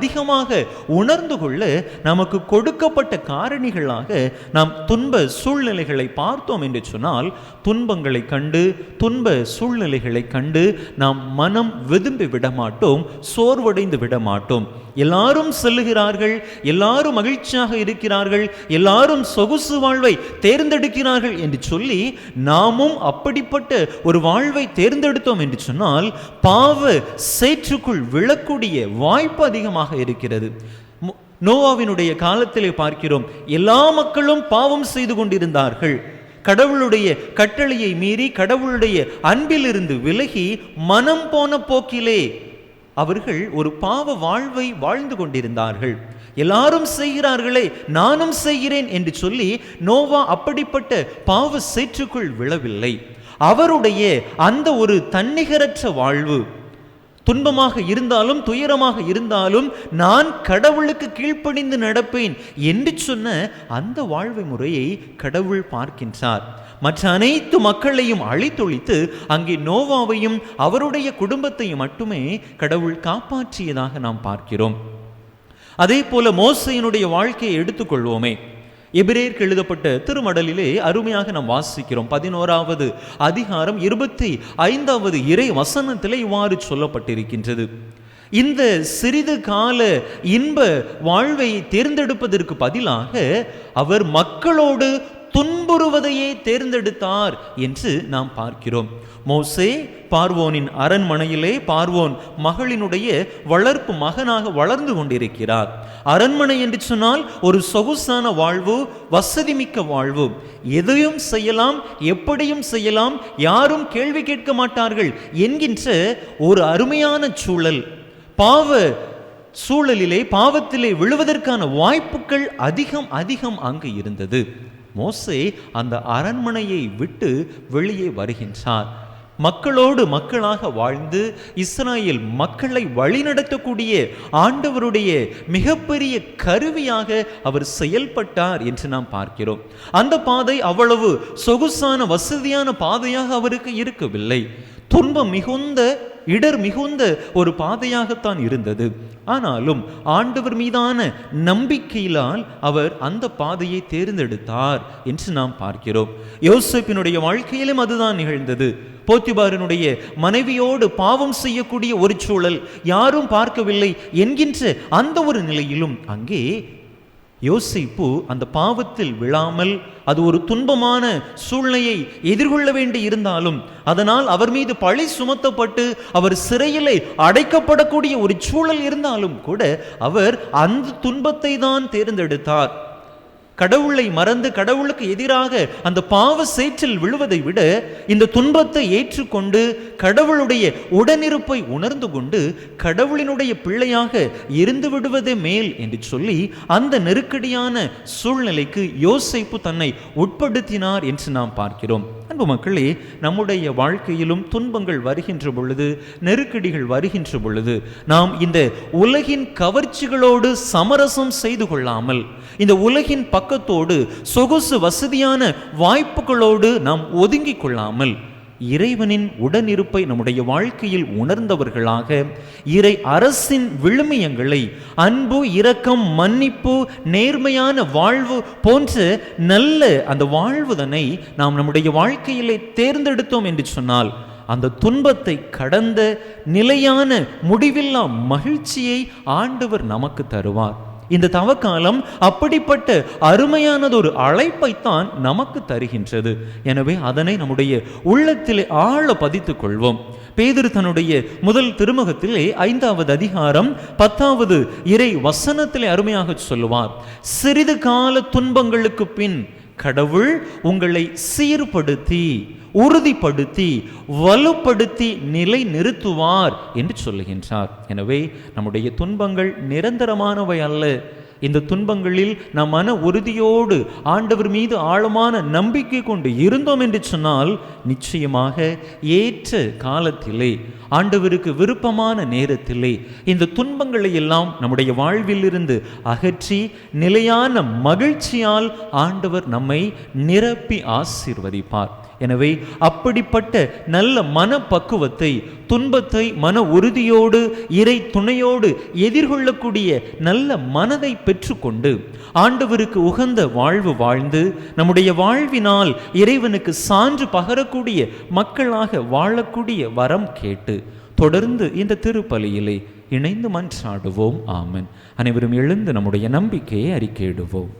அதிகமாக உணர்ந்து கொள்ள நமக்கு கொடுக்கப்பட்ட காரணிகளாக நாம் துன்ப சூழ்நிலைகளை பார்த்தோம் என்று சொன்னால், துன்பங்களை கண்டு, துன்ப சூழ்நிலைகளை கண்டு நாம் மனம் வெதும்பி விடமாட்டோம், சோர்வடைந்து விடமாட்டோம். எல்லாரும் செல்லுகிறார்கள், எல்லாரும் மகிழ்ச்சியாக இருக்கிறார்கள், எல்லாரும் சொகுசு வாழ்வை தேர்ந்தெடுக்கிறார்கள் என்று சொல்லி நாமும் அப்படிப்பட்ட ஒரு வாழ்வை தேர்ந்தெடுத்தோம் என்று சொன்னால் பாவ சேற்றுக்குள் விழக்கூடிய வாய்ப்பு அதிகமாக இருக்கிறது. நோவாவினுடைய காலத்திலே பார்க்கிறோம், எல்லா மக்களும் பாவம் செய்து கொண்டிருந்தார்கள். கடவுளுடைய கட்டளையை மீறி, கடவுளுடைய அன்பிலிருந்து விலகி மனம் போன போக்கிலே அவர்கள் ஒரு பாவ வாழ்வை வாழ்ந்து கொண்டிருந்தார்கள். எல்லாரும் செய்கிறார்களே நானும் செய்கிறேன் என்று சொல்லி நோவா அப்படிப்பட்ட பாவ சேற்றுக்குள் விழவில்லை. அவருடைய அந்த ஒரு தன்னிகரற்ற வாழ்வு, துன்பமாக இருந்தாலும் துயரமாக இருந்தாலும் நான் கடவுளுக்கு கீழ்ப்படிந்து நடப்பேன் என்று சொன்ன அந்த வாழ்வை முறையை கடவுள் பார்க்கின்றார். மற்ற அனைத்து மக்களையும் அழித்தொழித்து அங்கே நோவாவையும் அவருடைய குடும்பத்தையும் மட்டுமே கடவுள் காப்பாற்றியதாக நாம் பார்க்கிறோம். அதே போல மோசேயினுடைய வாழ்க்கையை எடுத்துக்கொள்வோமே. எபிரேயருக்கு எழுதப்பட்ட திருமடலிலே அருமையாக நாம் வாசிக்கிறோம். 11வது அதிகாரம் 25வது இறை வசனத்திலே இவ்வாறு சொல்லப்பட்டிருக்கின்றது: இந்த சிறிது கால இன்ப வாழ்வை தேர்ந்தெடுப்பதற்கு பதிலாக அவர் மக்களோடு துன்புறுவதையே தேர்ந்தெடுத்தார் என்று நாம் பார்க்கிறோம். மோசே பார்வோனின் அரண்மனையிலே பார்வோன் மகளினுடைய வளர்ப்பு மகனாக வளர்ந்து கொண்டிருக்கிறார். அரண்மனை என்று சொன்னால் ஒரு சொகுசான வாழ்வு, வசதி மிக்க வாழ்வு. எதையும் செய்யலாம், எப்படியும் செய்யலாம், யாரும் கேள்வி கேட்க மாட்டார்கள் என்கின்ற ஒரு அருமையான சூழல். பாவ சூழலிலே, பாவத்திலே விழுவதற்கான வாய்ப்புகள் அதிகம் அங்கு இருந்தது. மோசே அந்த அரண்மனையை விட்டு வெளியே வருகின்றார். மக்களோடு மக்களாக வாழ்ந்து இஸ்ராயேல் மக்களை வழிநடத்தக்கூடிய ஆண்டவருடைய மிகப்பெரிய கருவியாக அவர் செயல்பட்டார் என்று நாம் பார்க்கிறோம். அந்த பாதை அவ்வளவு சொகுசான வசதியான பாதையாக அவருக்கு இருக்கவில்லை. துன்பம் மிகுந்த, இடர் மிகுந்த ஒரு பாதையாகத்தான் இருந்தது. ஆனாலும் ஆண்டவர் மீதான நம்பிக்கையினால் அவர் அந்த பாதையை தேர்ந்தெடுத்தார் என்று நாம் பார்க்கிறோம். யோசேப்பினுடைய வாழ்க்கையிலும் அதுதான் நிகழ்ந்தது. போத்திபாரினுடைய மனைவியோடு பாவம் செய்யக்கூடிய ஒரு சூழல், யாரும் பார்க்கவில்லை என்கின்ற அந்த ஒரு நிலையிலும் அங்கே யோசேப்பு அந்த பாவத்தில் விழாமல், அது ஒரு துன்பமான சூழ்நிலையை எதிர்கொள்ள வேண்டி இருந்தாலும், அதனால் அவர் மீது பழி சுமத்தப்பட்டு அவர் சிறையிலே அடைக்கப்படக்கூடிய ஒரு சூழல் இருந்தாலும் கூட அவர் அந்த துன்பத்தை தான் தேர்ந்தெடுத்தார். கடவுளை மறந்து கடவுளுக்கு எதிராக அந்த பாவ சேற்றில் விழுவதை விட இந்த துன்பத்தை ஏற்றுக்கொண்டு கடவுளுடைய உடனிருப்பை உணர்ந்து கொண்டு கடவுளினுடைய பிள்ளையாக இருந்து விடுவதே மேல் என்று சொல்லி அந்த நெருக்கடியான சூழ்நிலைக்கு யோசேப்பு தன்னை உட்படுத்தினார் என்று நாம் பார்க்கிறோம். அன்பு மக்களே, நம்முடைய வாழ்க்கையிலும் துன்பங்கள் வருகின்ற பொழுது, நெருக்கடிகள் வருகின்ற பொழுது நாம் இந்த உலகின் கவர்ச்சிகளோடு சமரசம் செய்து கொள்ளாமல், இந்த உலகின் பக்கத்தோடு சொகுசு வசதியான வாய்ப்புகளோடு நாம் ஒதுங்கிக் கொள்ளாமல், இறைவனின் உடனிருப்பை நம்முடைய வாழ்க்கையில் உணர்ந்தவர்களாக இறை அரசின் விழுமியங்களை, அன்பு, இரக்கம், மன்னிப்பு, நேர்மையான வாழ்வு போன்ற நல்ல அந்த வாழ்வுதனை நாம் நம்முடைய வாழ்க்கையிலே தேர்ந்தெடுத்தோம் என்று சொன்னால் அந்த துன்பத்தை கடந்த நிலையான முடிவில்லா மகிழ்ச்சியை ஆண்டவர் நமக்கு தருவார். இந்த தவக்காலம் அப்படிப்பட்ட அருமையானதொரு அழைப்பைத்தான் நமக்கு தருகின்றது. எனவே அதனை நம்முடைய உள்ளத்திலே ஆழ பதித்துக் கொள்வோம். பேதுரு தன்னுடைய முதல் திருமுகத்திலே 5வது அதிகாரம் 10வது இறை வசனத்திலே அருமையாக சொல்லுவார், சிறிது கால துன்பங்களுக்கு பின் கடவுள் உங்களை சீர்படுத்தி உறுதிப்படுத்தி வலுப்படுத்தி நிலை நிறுத்துவார் என்று சொல்லுகின்றார். எனவே நம்முடைய துன்பங்கள் நிரந்தரமானவை அல்ல. இந்த துன்பங்களில் நாம் மன உறுதியோடு ஆண்டவர் மீது ஆழமான நம்பிக்கை கொண்டு இருந்தோம் என்று சொன்னால் நிச்சயமாக ஏற்ற காலத்திலே ஆண்டவருக்கு விருப்பமான நேரத்திலே இந்த துன்பங்களை எல்லாம் நம்முடைய வாழ்வில் இருந்து அகற்றி நிலையான மகிழ்ச்சியால் ஆண்டவர் நம்மை நிரப்பி ஆசீர்வதிப்பார். எனவே அப்படிப்பட்ட நல்ல மனப்பக்குவத்தை, துன்பத்தை மன உறுதியோடு இறை துணையோடு எதிர்கொள்ளக்கூடிய நல்ல மனதை பெற்றுக்கொண்டு ஆண்டவருக்கு உகந்த வாழ்வு வாழ்ந்து நம்முடைய வாழ்வினால் இறைவனுக்கு சான்று பகரக்கூடிய மக்களாக வாழக்கூடிய வரம் கேட்டு தொடர்ந்து இந்த திருப்பலியிலே இணைந்து மன்றாடுவோம். ஆமென். அனைவரும் எழுந்து நம்முடைய நம்பிக்கையை அறிக்கையிடுவோம்.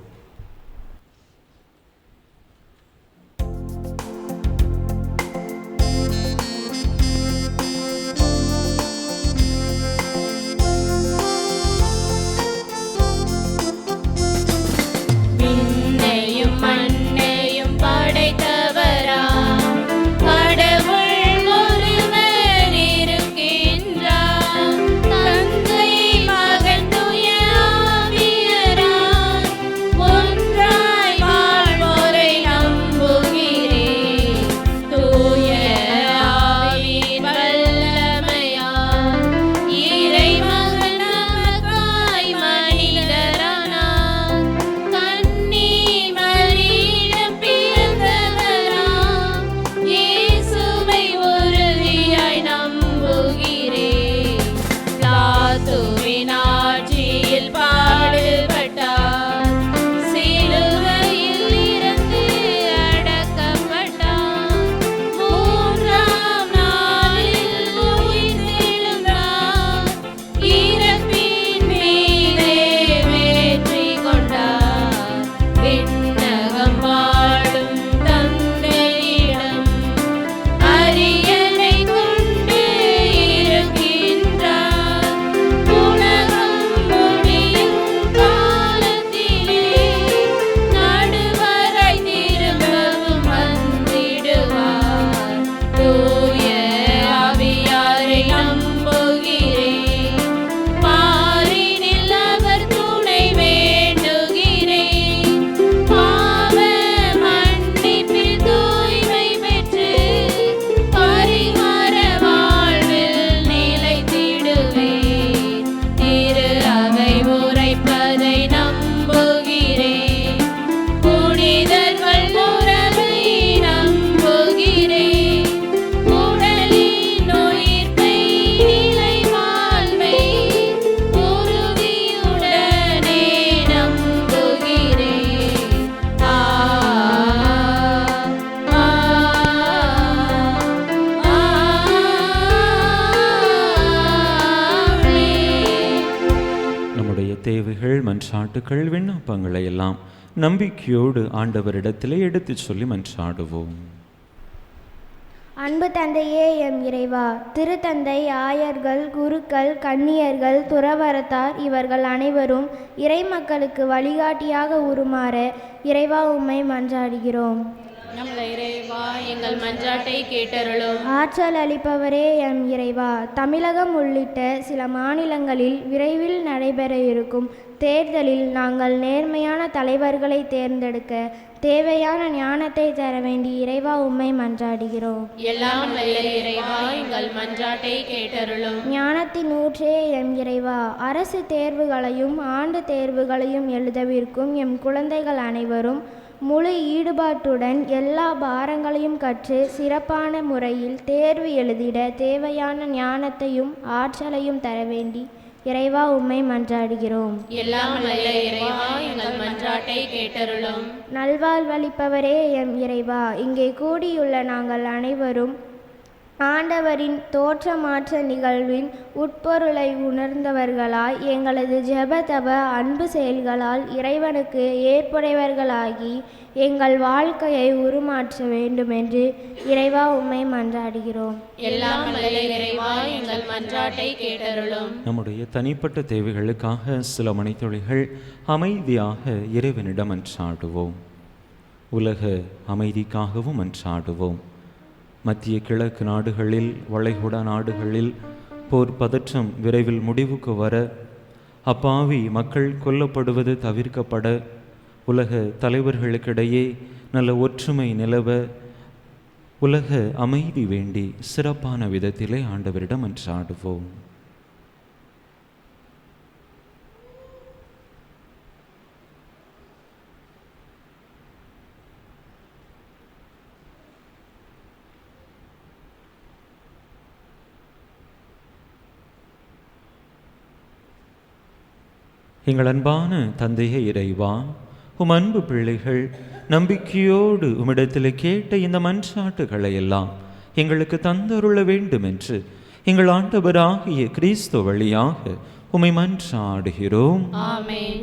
தேவைகள் மன்றாட்டுகள் விண்ணப்பங்களை எல்லாம் நம்பிக்கையோடு ஆண்டவரிடத்திலே எடுத்து சொல்லி மன்றாடுவோம். அன்பு தந்தையே எம் இறைவா, திருத்தந்தை, ஆயர்கள், குருக்கள், கன்னியர்கள், துறவரத்தார் இவர்கள் அனைவரும் இறை மக்களுக்கு வழிகாட்டியாக உருமாற இறைவா உம்மை மன்றாடுகிறோம். நமது இறைவா, எங்கள் மன்றாட்டை கேட்டருளும். ஆற்றல் அளிப்பவரே எம் இறைவா, தமிழகம் உள்ளிட்ட சில மாநிலங்களில் விரைவில் நடைபெற இருக்கும் தேர்தலில் நாங்கள் நேர்மையான தலைவர்களை தேர்ந்தெடுக்க தேவையான ஞானத்தை தர வேண்டி இறைவா உம்மை மன்றாடுகிறோம். எல்லாம் வல்ல இறைவா, எங்கள் மன்றாட்டை கேட்டருளும். ஞானத்தின் ஊற்றே எம் இறைவா, அரசு தேர்வுகளையும் ஆண்டு தேர்வுகளையும் எழுதவிருக்கும் எம் குழந்தைகள் அனைவரும் முழு ஈடுபாட்டுடன் எல்லா பாரங்களையும் கற்று சிறப்பான முறையில் தேர்வு எழுதிட தேவையான ஞானத்தையும் ஆற்றலையும் தர வேண்டி இறைவா உம்மை மன்றாடுகிறோம். எல்லாம் வல்ல இறைவா, எங்கள் மன்றாட்டை கேட்டருளும். நல்வாழ்வளிப்பவரே எம் இறைவா, இங்கே கூடியுள்ள நாங்கள் அனைவரும் ஆண்டவரின் தோற்றமாற்ற நிகழ்வின் உட்பொருளை உணர்ந்தவர்களாய் எங்களது ஜெப தப அன்பு செயல்களால் இறைவனுக்கு ஏற்புடையவர்களாகி எங்கள் வாழ்க்கையை உருமாற்ற வேண்டுமென்று இறைவா உம்மை மன்றாடுகிறோம். எல்லாம் வல்ல இறைவா எங்கள் மன்றாட்டை கேட்டருளும். நம்முடைய தனிப்பட்ட தேவைகளுக்காக சில மணித்துளிகள் அமைதியாக இறைவனிடம் மன்றாடுவோம். உலக அமைதிக்காகவும் மன்றாடுவோம். மத்திய கிழக்கு நாடுகளில், வளைகுடா நாடுகளில் போர் பதற்றம் விரைவில் முடிவுக்கு வர, அப்பாவி மக்கள் கொல்லப்படுவது தவிர்க்கப்பட, உலக தலைவர்களுக்கிடையே நல்ல ஒற்றுமை நிலவ, உலக அமைதி வேண்டி சிறப்பான விதத்திலே ஆண்டவரிடம் மன்றாடுவோம். எங்கள் அன்பான தந்தையே இறைவா, உம் அன்பு பிள்ளைகள் நம்பிக்கையோடு உம்மிடத்தில் கேட்ட இந்த மன்றாட்டுகளை எல்லாம் எங்களுக்கு தந்தருள வேண்டும் என்று எங்கள் ஆண்டவராகிய கிறிஸ்து வழியாக உம்மை மன்றாடுகிறோம். ஆமென்.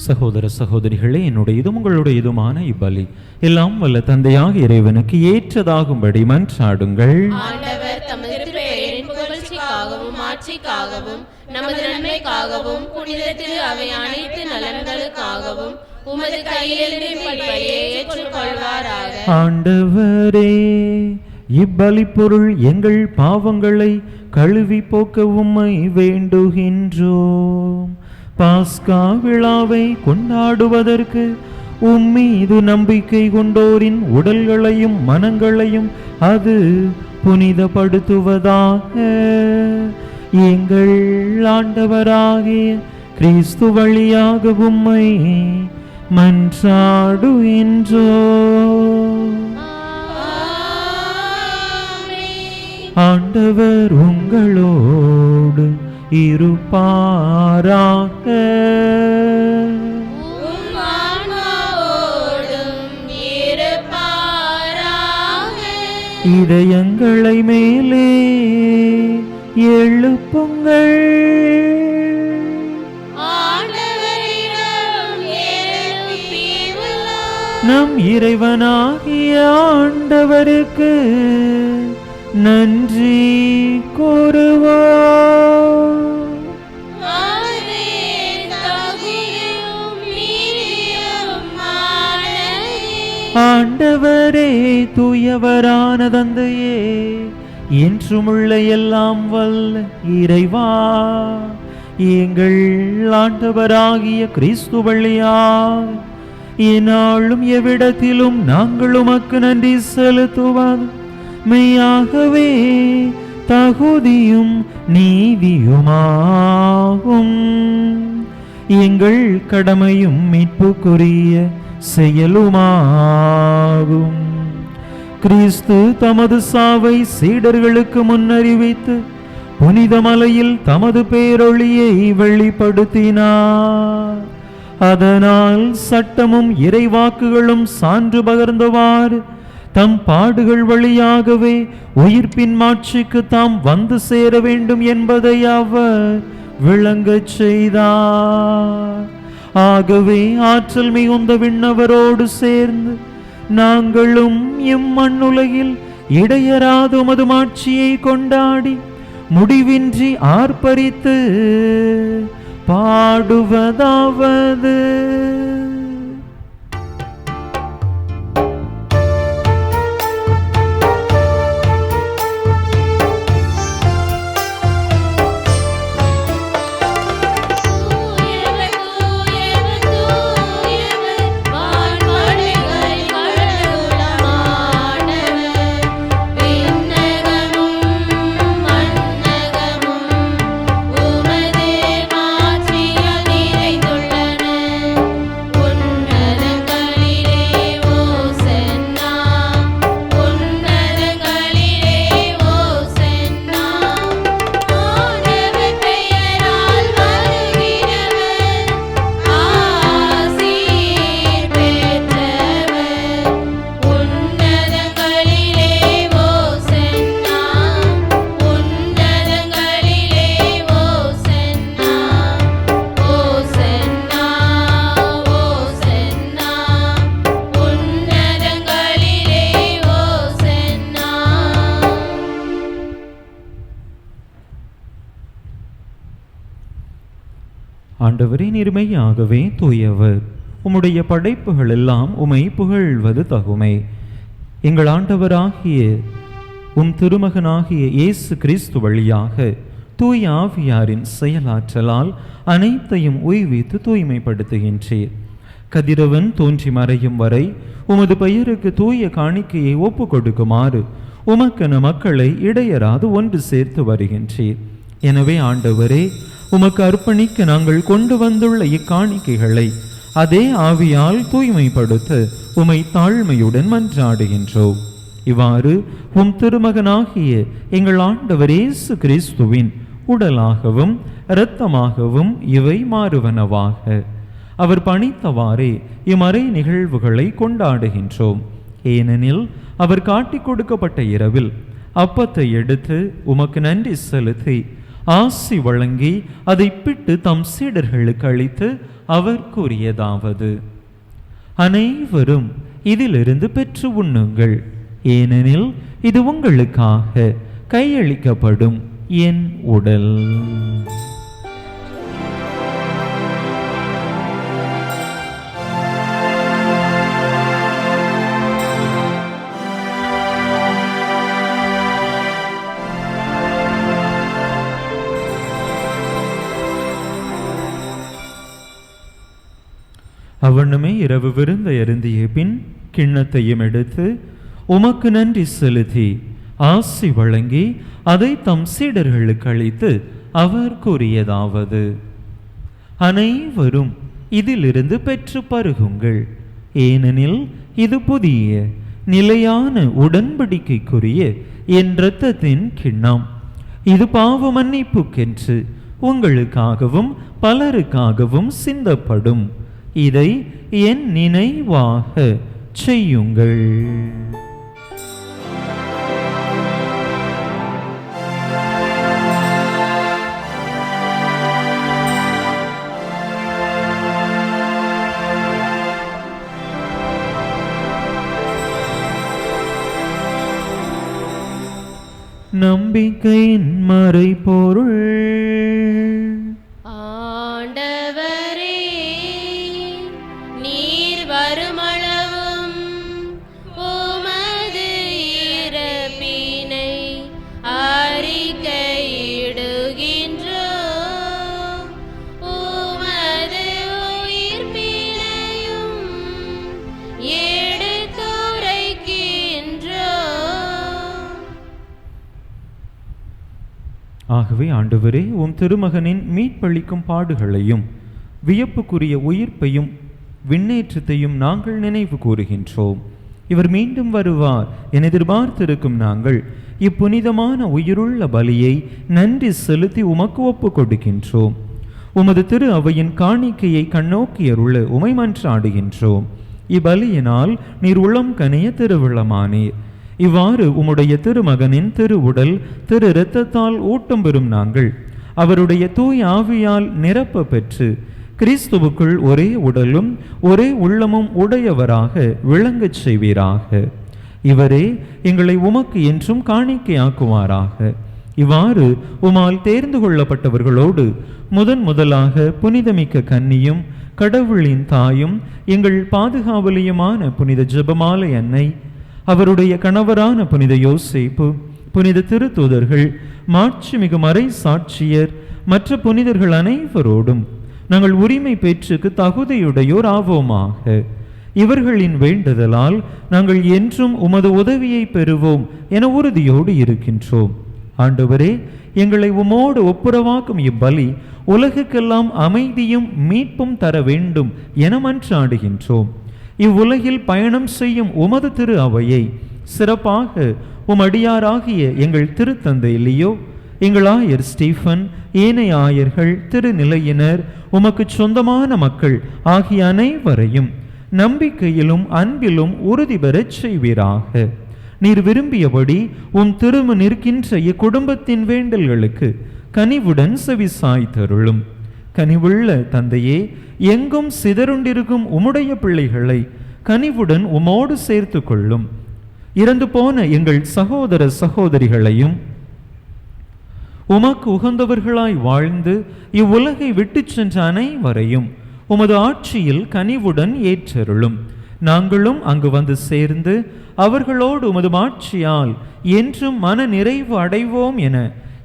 சகோதர சகோதரிகளே, என்னுடையதும் உங்களுடையதுமான இப்பலி எல்லாம் வல்ல தந்தையாக இறைவனுக்கு ஏற்றதாகும்படி மன்றாடுங்கள். ஆண்டவர் தமது திருப்பெயரின் புகழ்ச்சிக்காகவும் ஆட்சிக்காகவும் நமது நன்மைக்காகவும் புனித திரு அவை அனைத்து நலன்களுக்காகவும் உமது கையிலிருந்து இப்பலியை ஏற்றுக்கொள்வாராக. ஆண்டவரே, இப்பலி பொருள் எங்கள் பாவங்களை கழுவி போக்க உம்மை வேண்டுகின்றோம். பாஸ்கா விழாவை கொண்டாடுவதற்கு உம்மீது நம்பிக்கை கொண்டோரின் உடல்களையும் மனங்களையும் அது புனிதப்படுத்துவதாக எங்கள் ஆண்டவராகிய கிறிஸ்து வழியாக உம்மை மன்றாடுகின்றோம். ஆண்டவர் உங்களோடு இருப்பாராக. இதயங்களை மேலே எழுப்புங்கள். நம் இறைவனாகிய ஆண்டவருக்கு நன்றி கூறுவோம். ஆண்டவரே, தூயவரான தந்தையே, என்றுமுள்ள எல்லாம் வல்ல இறைவா, எங்கள் ஆண்டவராகிய கிறிஸ்து வழியாக என்னாலும் எவ்விடத்திலும் நாங்கள் உமக்கு நன்றி செலுத்துவது மெய்யாகவே தகுதியும் நீதியுமாகும். எங்கள் கடமையும் மீட்புக்குரிய செயலுமாகும். கிறிஸ்து தமது சாவை சீடர்களுக்கு முன்னறிவித்து புனித மலையில் தமது பேரொளியை வெளிப்படுத்தினார். அதனால் சட்டமும் இறைவாக்குகளும் சான்று பகர்ந்தவாறு தம் பாடுகள் வழியாகவே உயிர்ப்பின் மாட்சிக்கு தாம் வந்து சேர வேண்டும் என்பதை அவர் விளங்கச் செய்தார். ஆகவே ஆற்றல் மிகுந்த விண்ணவரோடு சேர்ந்து நாங்களும் இம்மண்ணுலகில் இடையராத உமது மாட்சியை கொண்டாடி முடிவின்றி ஆர்ப்பரித்து பாடுவதாவது: ஆண்டவரே, நேர்மையாகவே தூயவர். உம்முடைய படைப்புகள் எல்லாம் உமை புகழ்வது தகுமை. எங்கள் ஆண்டவராகிய உம் திருமகனாகிய இயேசு கிறிஸ்து வழியாக தூய ஆவியாரின் செயலாற்றலால் அனைத்தையும் உய்வித்து தூய்மைப்படுத்துகின்றீர். கதிரவன் தோன்றி மறையும் வரை உமது பெயருக்கு தூய காணிக்கையை ஒப்பு கொடுக்குமாறு உமக்கென மக்களை இடையராது ஒன்று சேர்த்து வருகின்றீர். எனவே ஆண்டவரே, உமக்கு அர்ப்பணிக்க நாங்கள் கொண்டு வந்துள்ள இக்காணிக்கைகளை அதே ஆவியால் தூய்மைப்படுத்த உமை தாழ்மையுடன் மன்றாடுகின்றோம். இவ்வாறு உம் திருமகனாகிய எங்கள் ஆண்டவர் இயேசு கிறிஸ்துவின் உடலாகவும் இரத்தமாகவும் இவை மாறுவனவாக. அவர் பணித்தவாறே இம்மறை நிகழ்வுகளை கொண்டாடுகின்றோம். ஏனெனில் அவர் காட்டிக் கொடுக்கப்பட்ட இரவில் அப்பத்தை எடுத்து உமக்கு நன்றி செலுத்தி ஆசி வழங்கி அதை பிட்டு தம் சீடர்களுக்கு அளித்து அவர் கூறியதாவது: அனைவரும் இதிலிருந்து பெற்று உண்ணுங்கள், ஏனெனில் இது உங்களுக்காக கையளிக்கப்படும் என் உடல். அவ்வண்ணமே இரவு விருந்தை அருந்திய பின் கிண்ணத்தையும் எடுத்து உமக்கு நன்றி செலுத்தி ஆசி வழங்கி அதை தம் சீடர்களுக்கு அளித்து அவர் கூறியதாவது: அனைவரும் இதிலிருந்து பெற்று பருகுங்கள், ஏனெனில் இது புதிய நிலையான உடன்படிக்கைக்குரிய என் இரத்தத்தின் கிண்ணம். இது பாவ மன்னிப்புக்கென்று உங்களுக்காகவும் பலருக்காகவும் சிந்தப்படும். இதை என் நினைவாக செய்யுங்கள். நம்பிக்கையின் மறைபொருள். ஆண்டவரே, நீர் வருமளவும் உமது இறப்பினை அறிக்கையிடுகின்றோம், உமது உயிர்ப்பினையும் எடுத்துரைக்கின்றோம். ஆகவே ஆண்டவரே, உம் திருமகனின் மீட்பளிக்கும் பாடுகளையும் வியப்புக்குரிய உயிர்ப்பையும் விண்ணேற்றத்தையும் நாங்கள் நினைவு கூறுகின்றோம். இவர் மீண்டும் வருவார் என எதிர்பார்த்திருக்கும் நாங்கள் இப்புனிதமான உயிருள்ள பலியை நன்றி செலுத்தி உமக்கு ஒப்பு கொடுக்கின்றோம். உமது திரு அவையின் காணிக்கையை கண்ணோக்கியருள உமை மன்றாடுகின்றோம். இப்பலியினால் நீர் உளம் கனிய திருவிழமானீர். இவ்வாறு உம்முடைய திருமகனின் திருவுடல் திரு இரத்தத்தால் ஊட்டம் பெறும் நாங்கள் அவருடைய தூய் ஆவியால் நிரப்ப பெற்று கிறிஸ்துவுக்குள் ஒரே உடலும் ஒரே உள்ளமும் உடையவராக விளங்கச் செய்வீராக. இவரே எங்களை உமக்கு என்றும் காணிக்கையாக்குவாராக. இவ்வாறு உமால் தேர்ந்து கொள்ளப்பட்டவர்களோடு முதலாக புனிதமிக்க கன்னியும் கடவுளின் தாயும் எங்கள் பாதுகாவலியுமான புனித ஜெபமாலை அன்னை, அவருடைய கணவரான புனித யோசேப்பு, புனித திருத்தூதர்கள், மாட்சிமிகு மறை சாட்சியர், மற்ற புனிதர்கள் அனைவரோடும் நாங்கள் உரிமை பேற்றுக்கு தகுதியுடையோர் ஆவோமாக. இவர்களின் வேண்டுதலால் நாங்கள் என்றும் உமது உதவியை பெறுவோம் என உறுதியோடு இருக்கின்றோம். ஆண்டவரே, எங்களை உமோடு ஒப்புரவாக்கும் இப்பலி உலகுக்கெல்லாம் அமைதியும் மீட்பும் தர வேண்டும் என மன்றாடுகின்றோம். இவ்வுலகில் பயணம் செய்யும் உமது திரு அவையை சிறப்பாக உம் அடியாராகிய எங்கள் திருத்தந்தை லியோ, எங்கள் ஆயர் ஸ்டீஃபன், ஏனைய ஆயர்கள், திருநிலையினர், உமக்கு சொந்தமான மக்கள் ஆகிய அனைவரையும் நம்பிக்கையிலும் அன்பிலும் உறுதி பெறச் செய்வீராக. நீர் விரும்பியபடி உம் திரும்ப நிற்கின்ற இக்குடும்பத்தின் வேண்டல்களுக்கு கனிவுடன் செவிசாய்த்தருளும். கனிவுள்ள தந்தையே, எங்கும் சிதறுண்டிருக்கும் உம்முடைய பிள்ளைகளை கனிவுடன் உமோடு சேர்த்து கொள்ளும். இறந்து போன எங்கள் சகோதர சகோதரிகளையும் உமக்கு உகந்தவர்களாய் வாழ்ந்து இவ்வுலகை விட்டு சென்ற அனைவரையும் உமது ஆட்சியில் கனிவுடன் ஏற்றருளும். நாங்களும் அங்கு வந்து சேர்ந்து அவர்களோடு உமது ஆட்சியால் என்றும் மன நிறைவு அடைவோம் என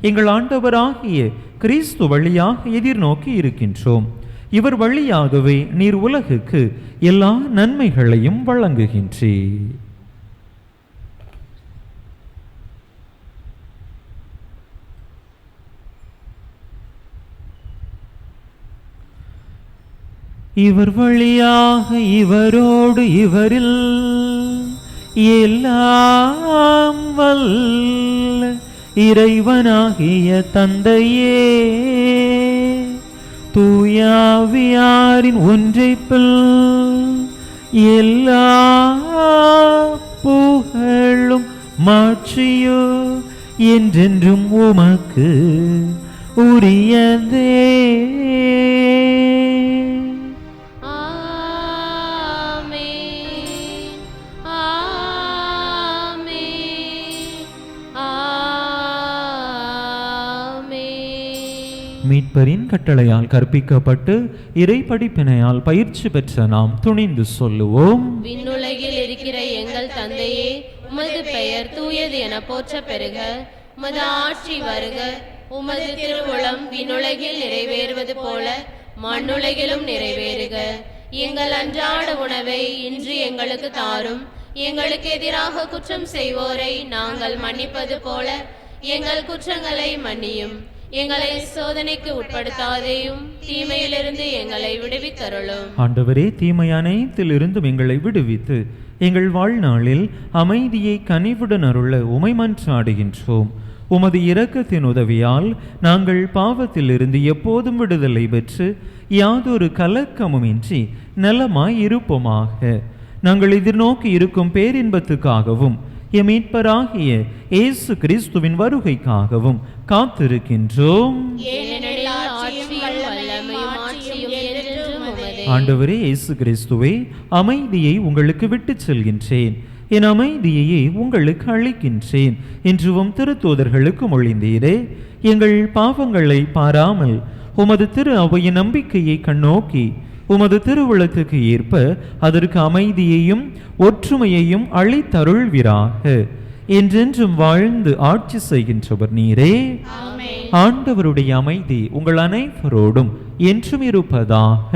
எங்கள் ஆண்டவராகிய கிறிஸ்து வழியாக எதிர்நோக்கி இருக்கின்றோம். இவர் வழியாகவே நீர் உலகுக்கு எல்லா நன்மைகளையும் வழங்குகின்றீர். இவர் வழியாக இவரோடு இவரில் எல்லாம் வல்ல இறைவனாகிய தந்தையே, தூயாவியாரின் ஒன்றைப்பில் எல்லா புகழும் மாட்சியோ என்றென்றும் உமக்கு உரியதே. மீட்பரின் கட்டளையால் கற்பிக்கப்பட்டு இறை படிப்பினையால் பயிற்சி பெற்ற நாம் துணிந்து சொல்லுவோம். விண்ணுலகில் இருக்கிற எங்கள் தந்தையே, உமது பெயர் தூயது என போற்ற பெறுக. உமது ஆட்சி வருக. உமது திருவுளம் விண்ணுலகில் நிறைவேறுவது போல மண்ணுலகிலும் நிறைவேறுக. எங்கள் அன்றாட உணவை இன்று எங்களுக்கு தாரும். எங்களுக்கு எதிராக குற்றம் செய்வோரை நாங்கள் மன்னிப்பது போல எங்கள் குற்றங்களை மன்னியும். எங்களை சோதனைக்கு உட்படுத்தாதேயும், தீமையிலிருந்து எங்களை விடுவித்தருளும். ஆண்டவரே, தீமை அனைத்திலிருந்தும் எங்களை விடுவித்து எங்கள் வாழ்நாளில் அமைதியை கனிவுடன் அருள உமை மன்றாடுகின்றோம். உமது இரக்கத்தின் உதவியால் நாங்கள் பாவத்திலிருந்து எப்போதும் விடுதலை பெற்று யாதொரு கலக்கமுமின்றி நலமாய் இருப்போமாக. நாங்கள் எதிர்நோக்கி இருக்கும் பேரின்பத்துக்காகவும் எம் மீட்பராகிய இயேசு கிறிஸ்துவின் வருகைக்காகவும் காத்திருக்கின்றோம். ஆண்டவரே இயேசு கிறிஸ்துவே, அமைதியை உங்களுக்கு விட்டுச் செல்கின்றேன், என் அமைதியையே உங்களுக்கு அளிக்கின்றேன் என்றும் திருத்தூதர்களுக்கு மொழிந்தீரே. எங்கள் பாவங்களை பாராமல் உமது திரு அவையின் நம்பிக்கையை கண்ணோக்கி உமது திருவுளத்துக்கு ஏற்ப அதற்கு அமைதியையும் ஒற்றுமையையும் அளித்தருள்வீராக. என்றென்றும் வாழ்ந்து ஆட்சி செய்கின்றவர் நீரே. ஆண்டவருடைய அமைதி உங்கள் அனைவரோடும் என்றும் இருப்பதாக.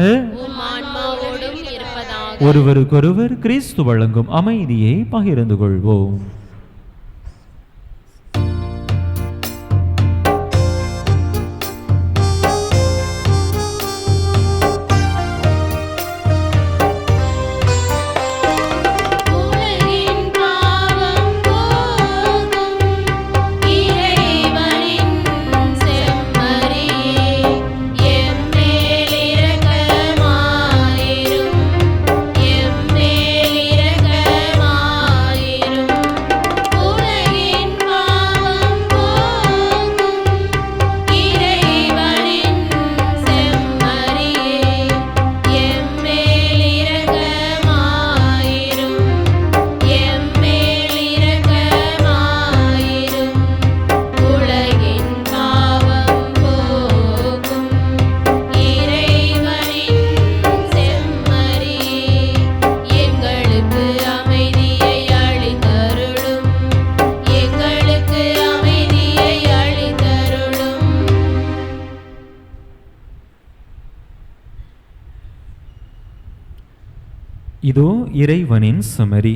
ஒருவருக்கொருவர் கிறிஸ்து வழங்கும் அமைதியை பகிர்ந்து கொள்வோம். இதோ இறைவனின் செமரி,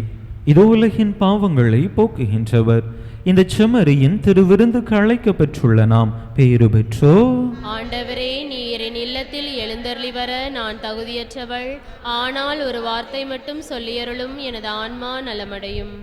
இதோ உலகின் பாவங்களை போக்குகின்றவர். இந்த செம்மறியின் திருவிருந்துக்கு அழைக்கப்பெற்றுள்ள நாம் பேறு பெற்றோ. ஆண்டவரே, நீர் என் இல்லத்தில் எழுந்தருளி வர நான் தகுதியற்றவள். ஆனால் ஒரு வார்த்தை மட்டும் சொல்லியருளும், எனது ஆன்மா நலமடையும்.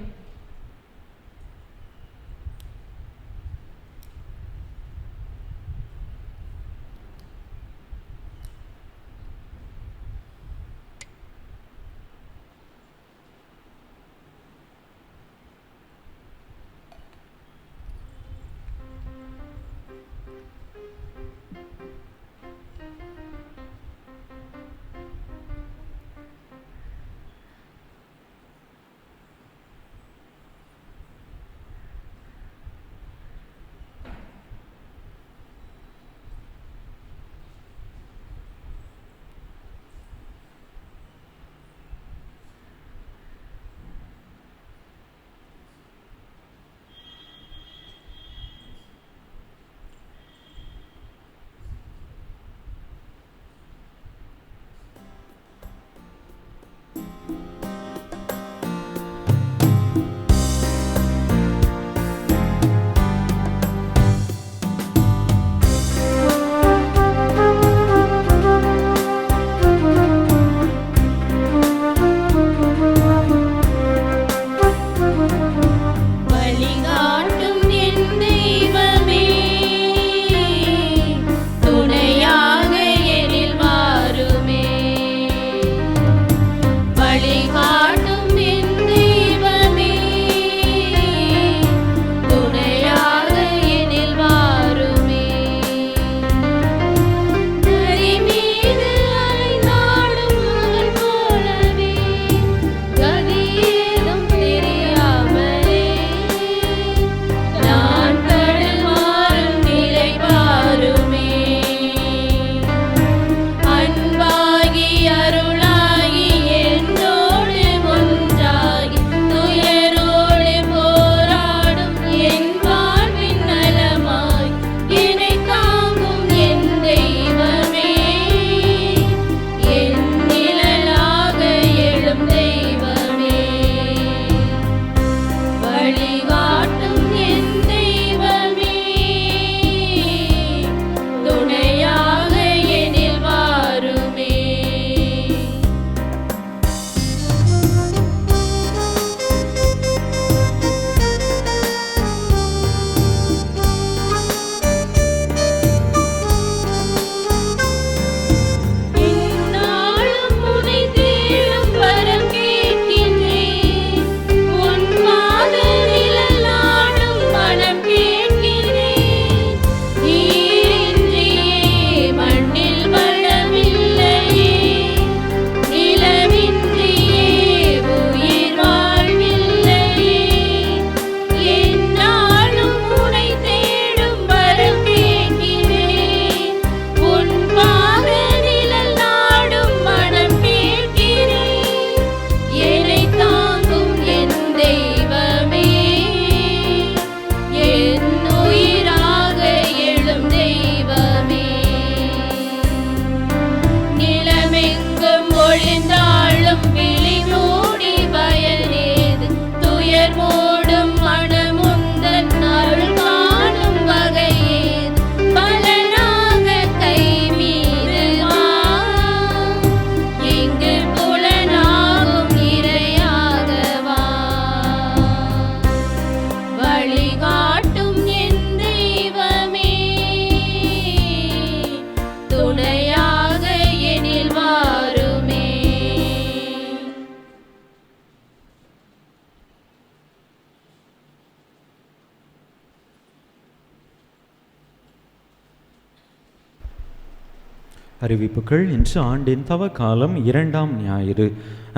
அறிவிப்புகள். இன்று ஆண்டின் தவக்காலம் 2ஆம் ஞாயிறு.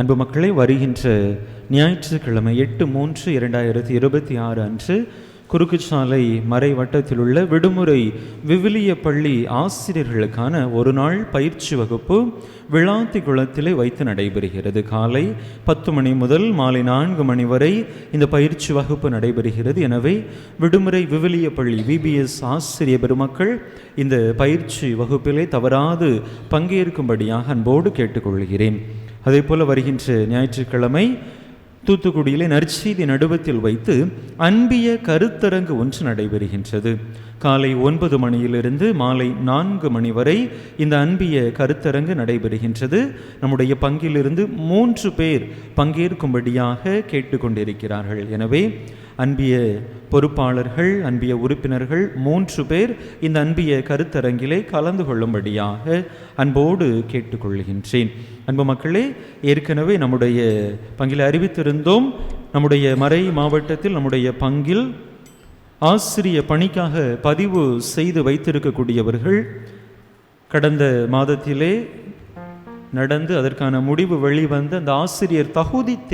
அன்பு மக்களை, வருகின்ற ஞாயிற்றுக்கிழமை 8/3/2026 அன்று குறுக்குச்சாலை மறைவட்டத்தில் உள்ள விடுமுறை விவிலிய பள்ளி ஆசிரியர்களுக்கான ஒரு நாள் பயிற்சி வகுப்பு விளாத்தி குளத்திலே வைத்து நடைபெறுகிறது. காலை 10 மணி முதல் மாலை 4 மணி வரை இந்த பயிற்சி வகுப்பு நடைபெறுகிறது. எனவே விடுமுறை விவிலிய பள்ளி VBS ஆசிரிய பெருமக்கள் இந்த பயிற்சி வகுப்பிலே தவறாது பங்கேற்கும்படியாக அன்போடு கேட்டுக்கொள்கிறேன். அதே போல் வருகின்ற ஞாயிற்றுக்கிழமை தூத்துக்குடியிலே நற்செய்தி நடுவத்தில் வைத்து அன்பிய கருத்தரங்கு ஒன்று நடைபெறுகின்றது. காலை 9 மணியிலிருந்து மாலை 4 மணி வரை இந்த அன்பிய கருத்தரங்கு நடைபெறுகின்றது. நம்முடைய பங்கிலிருந்து 3 பேர் பங்கேற்கும்படியாக கேட்டுக்கொண்டிருக்கிறார்கள். எனவே அன்பிய பொறுப்பாளர்கள், அன்பிய உறுப்பினர்கள் 3 பேர் இந்த அன்பிய கருத்தரங்கிலே கலந்து கொள்ளும்படியாக அன்போடு கேட்டுக்கொள்கின்றேன். அன்பு மக்களே, ஏற்கனவே நம்முடைய பங்கில் அறிவித்திருந்தோம். நம்முடைய மறை மாவட்டத்தில் நம்முடைய பங்கில் ஆசிரிய பணிக்காக பதிவு செய்து வைத்திருக்கக்கூடியவர்கள் கடந்த மாதத்திலே நடந்து அதற்கான முடிவு வெளிவந்த அந்த ஆசிரியர் தகுதி